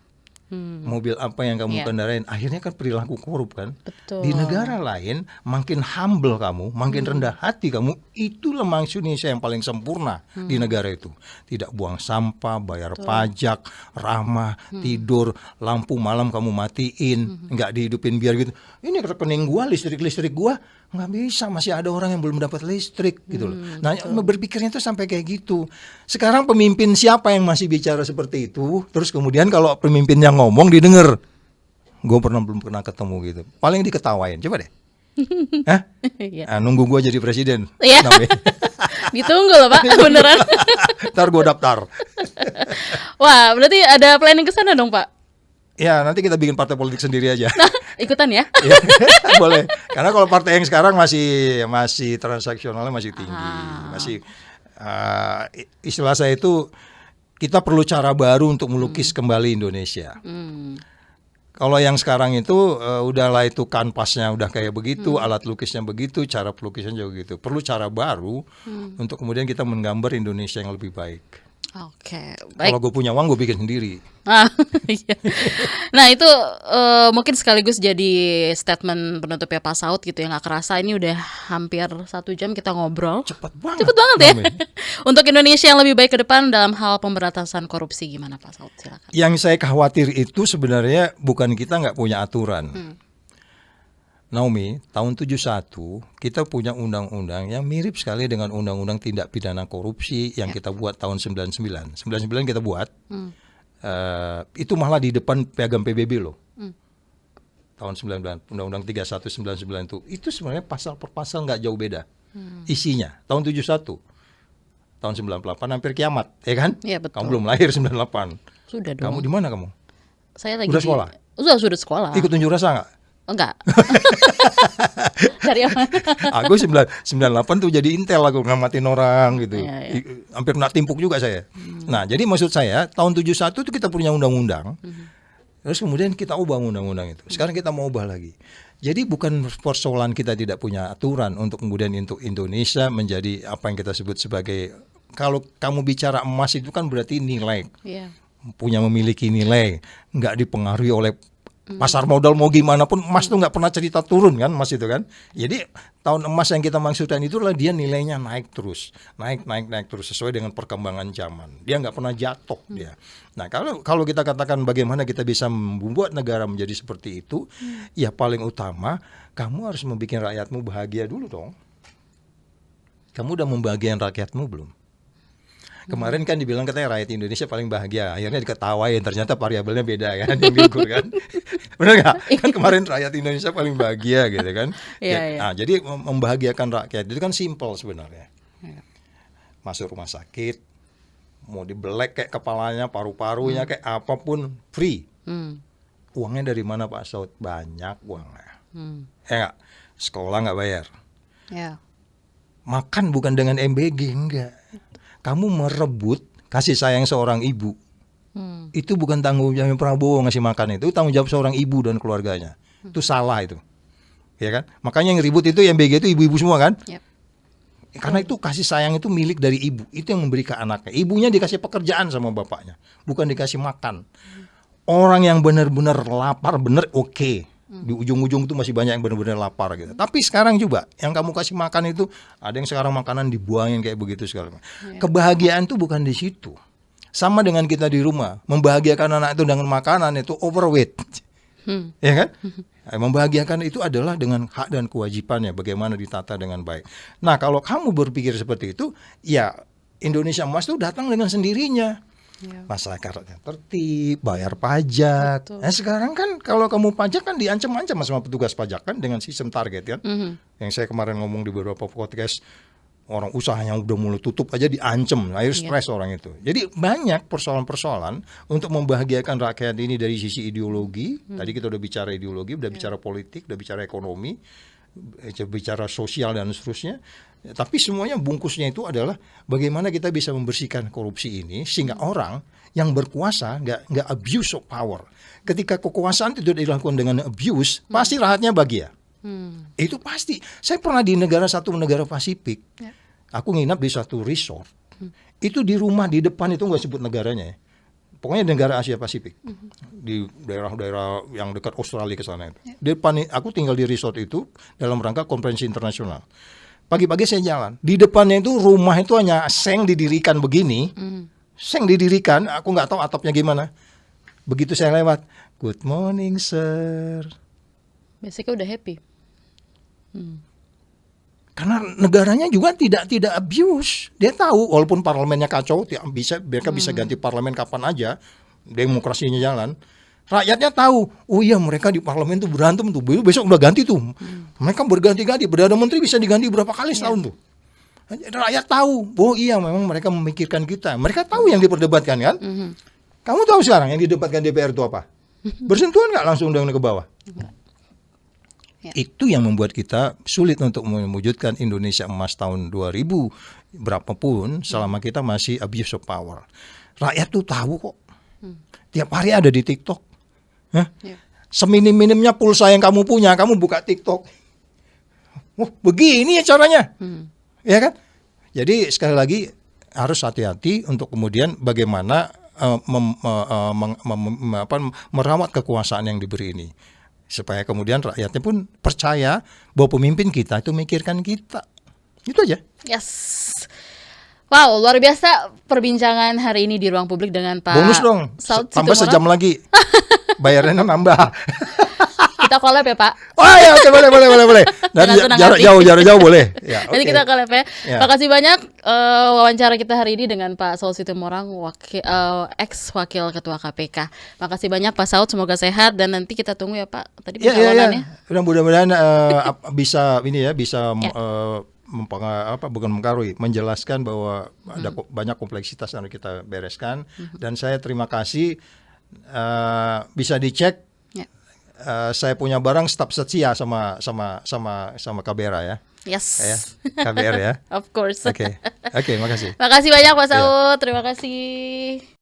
Mobil apa yang kamu kendarain, akhirnya kan perilaku korup kan. Betul. Di negara lain makin humble kamu, makin rendah hati kamu, itulah Indonesia yang paling sempurna di negara itu. Tidak buang sampah, bayar pajak, ramah, tidur, lampu malam kamu matiin, nggak dihidupin biar gitu. Ini rekening gua, listrik gua nggak bisa, masih ada orang yang belum dapat listrik gitu loh. Nah, berpikirnya tuh sampai kayak gitu. Sekarang pemimpin siapa yang masih bicara seperti itu? Terus kemudian kalau pemimpin yang ngomong didengar, gue belum pernah ketemu gitu. Paling diketawain, coba deh. Hah? Iya. Nunggu gue jadi presiden. Iya. Ditunggu loh Pak, beneran. Ntar gue daftar. Wah, berarti ada planning ke sana dong Pak? Ya, nanti kita bikin partai politik sendiri aja. Nah, ikutan ya? Ya, boleh. Karena kalau partai yang sekarang masih transaksionalnya masih tinggi, masih istilah saya itu kita perlu cara baru untuk melukis kembali Indonesia. Kalau yang sekarang itu udahlah itu kanvasnya udah kayak begitu, alat lukisnya begitu, cara pelukisnya juga gitu. Perlu cara baru untuk kemudian kita menggambar Indonesia yang lebih baik. Oke, baik. Kalau gue punya uang gue bikin sendiri. Iya. Nah itu mungkin sekaligus jadi statement penutup ya Pak Saud gitu ya, nggak kerasa ini udah hampir 1 jam kita ngobrol. Cepet banget ya. Untuk Indonesia yang lebih baik ke depan dalam hal pemberantasan korupsi gimana Pak Saud? Silakan. Yang saya khawatir itu sebenarnya bukan kita nggak punya aturan. Naomi, tahun 71 kita punya undang-undang yang mirip sekali dengan undang-undang tindak pidana korupsi yang kita buat tahun 99. 99 kita buat. Itu malah di depan piagam PBB loh. Tahun 99, undang-undang 3199 itu sebenarnya pasal per pasal nggak jauh beda. Isinya tahun 71. Tahun 98 hampir kiamat, ya kan? Iya, betul. Kamu belum lahir 98. Sudah dong. Kamu di mana kamu? Saya lagi Udah sekolah? Sudah sekolah. Ikut unjuk rasa nggak? Enggak. Dari apa? Aku 98 tuh jadi intel, aku ngamatin orang gitu. Iya. Hampir kena timpuk juga saya. Nah, jadi maksud saya tahun 71 itu kita punya undang-undang. Terus kemudian kita ubah undang-undang itu. Sekarang kita mau ubah lagi. Jadi bukan persoalan kita tidak punya aturan untuk kemudian untuk Indonesia menjadi apa yang kita sebut sebagai, kalau kamu bicara emas itu kan berarti nilai. Iya. Punya memiliki nilai, nggak dipengaruhi oleh pasar modal mau gimana pun. Emas tuh nggak pernah cerita turun kan, emas itu kan. Jadi tahun emas yang kita maksudkan itulah dia nilainya naik terus, naik terus sesuai dengan perkembangan zaman. Dia nggak pernah jatuh dia. Nah kalau kita katakan bagaimana kita bisa membuat negara menjadi seperti itu, ya paling utama kamu harus membuat rakyatmu bahagia dulu dong. Kamu udah membahagiakan rakyatmu belum? Kemarin kan dibilang katanya rakyat Indonesia paling bahagia, akhirnya diketawain ternyata variabelnya beda kan, yang diukur kan. Benar nggak? Kan kemarin rakyat Indonesia paling bahagia gitu kan. Iya. Nah, jadi membahagiakan rakyat itu kan simpel sebenarnya. Masuk rumah sakit, mau dibelek kayak kepalanya, paru-parunya kayak apapun free. Uangnya dari mana Pak Saud? Banyak uangnya. Ya nggak? Sekolah nggak bayar. Ya. Makan bukan dengan MBG, enggak. Kamu merebut kasih sayang seorang ibu. Itu bukan tanggung jawab Prabowo ngasih makan, itu tanggung jawab seorang ibu dan keluarganya. Itu salah itu. Ya kan? Makanya yang ribut itu MBG itu ibu-ibu semua kan? Yep. Karena itu kasih sayang itu milik dari ibu. Itu yang memberi ke anaknya. Ibunya dikasih pekerjaan sama bapaknya, bukan dikasih makan. Orang yang benar-benar lapar benar oke. Di ujung-ujung itu masih banyak yang benar-benar lapar gitu. Tapi sekarang juga yang kamu kasih makan itu ada yang sekarang makanan dibuangin kayak begitu sekarang. Kebahagiaan itu bukan di situ. Sama dengan kita di rumah, membahagiakan anak itu dengan makanan itu overweight. Ya kan? Membahagiakan itu adalah dengan hak dan kewajibannya, bagaimana ditata dengan baik. Nah, kalau kamu berpikir seperti itu, ya Indonesia Emas itu datang dengan sendirinya. Masyarakatnya tertib, bayar pajak. Nah, sekarang kan kalau kamu pajak kan diancam-ancam sama petugas pajak kan dengan sistem target kan. Yang saya kemarin ngomong di beberapa podcast, orang usaha yang udah mulai tutup aja diancam, akhirnya stres orang itu. Jadi banyak persoalan-persoalan untuk membahagiakan rakyat ini dari sisi ideologi. Tadi kita udah bicara ideologi, udah bicara politik, udah bicara ekonomi, bicara sosial dan seterusnya. Ya, tapi semuanya bungkusnya itu adalah bagaimana kita bisa membersihkan korupsi ini sehingga orang yang berkuasa nggak abuse of power. Ketika kekuasaan itu dilakukan dengan abuse, pasti rakyatnya bahagia. Itu pasti. Saya pernah di satu negara Pasifik. Ya. Aku nginap di satu resort. Itu di rumah di depan itu nggak sebut negaranya ya. Pokoknya negara Asia Pasifik. Di daerah-daerah yang dekat Australia ke sana itu. Di depan, aku tinggal di resort itu dalam rangka konferensi internasional. Pagi-pagi saya jalan. Di depannya itu rumah itu hanya seng didirikan begini. Seng didirikan, aku nggak tahu atapnya gimana. Begitu saya lewat, good morning sir. Basicnya udah happy. Karena negaranya juga tidak abuse. Dia tahu walaupun parlemennya kacau, mereka bisa ganti parlemen kapan aja, demokrasinya jalan. Rakyatnya tahu, oh iya mereka di parlemen tuh berantem tuh, besok udah ganti tuh. Mereka berganti-ganti, Perdana Menteri bisa diganti berapa kali setahun tuh. Rakyat tahu, oh iya memang mereka memikirkan kita. Mereka tahu yang diperdebatkan kan. Kamu tahu sekarang yang didebatkan DPR itu apa? Bersentuhan nggak langsung dengan ke bawah? Ya. Itu yang membuat kita sulit untuk mewujudkan Indonesia emas tahun 2000 berapapun selama kita masih abuse of power. Rakyat tuh tahu kok. Tiap hari ada di TikTok. Ya. Seminim-minimnya pulsa yang kamu punya, kamu buka TikTok. Oh, begini ya caranya. Ya kan? Jadi sekali lagi harus hati-hati untuk kemudian bagaimana merawat kekuasaan yang diberi ini. Supaya kemudian rakyatnya pun percaya bahwa pemimpin kita itu mikirkan kita. Itu aja. Yes. Wow, luar biasa perbincangan hari ini di ruang publik dengan Pak Bonus dong, Saud tambah Situmorang. sejam lagi. Bayarnya nambah. Kita collab ya Pak. Oh ya, oke, boleh. Dari Dengan senang jarak hati. jauh boleh. Ya, Nanti oke. kita collab ya. Ya. Makasih banyak wawancara kita hari ini dengan Pak Saud Situmorang, ex Wakil Ketua KPK. Makasih banyak Pak Saud, semoga sehat dan nanti kita tunggu ya Pak. Tadi Ya. pencalonannya. Mudah-mudahan bisa Ya. bukan mengkarui, menjelaskan bahwa ada banyak kompleksitas yang harus kita bereskan. Dan saya terima kasih bisa dicek. Ya. Saya punya barang staf setia sama KBR ya. Yes. Ya, KBR ya. Of course. Oke, makasih. Makasih banyak Pak Ya. Saud. Terima kasih.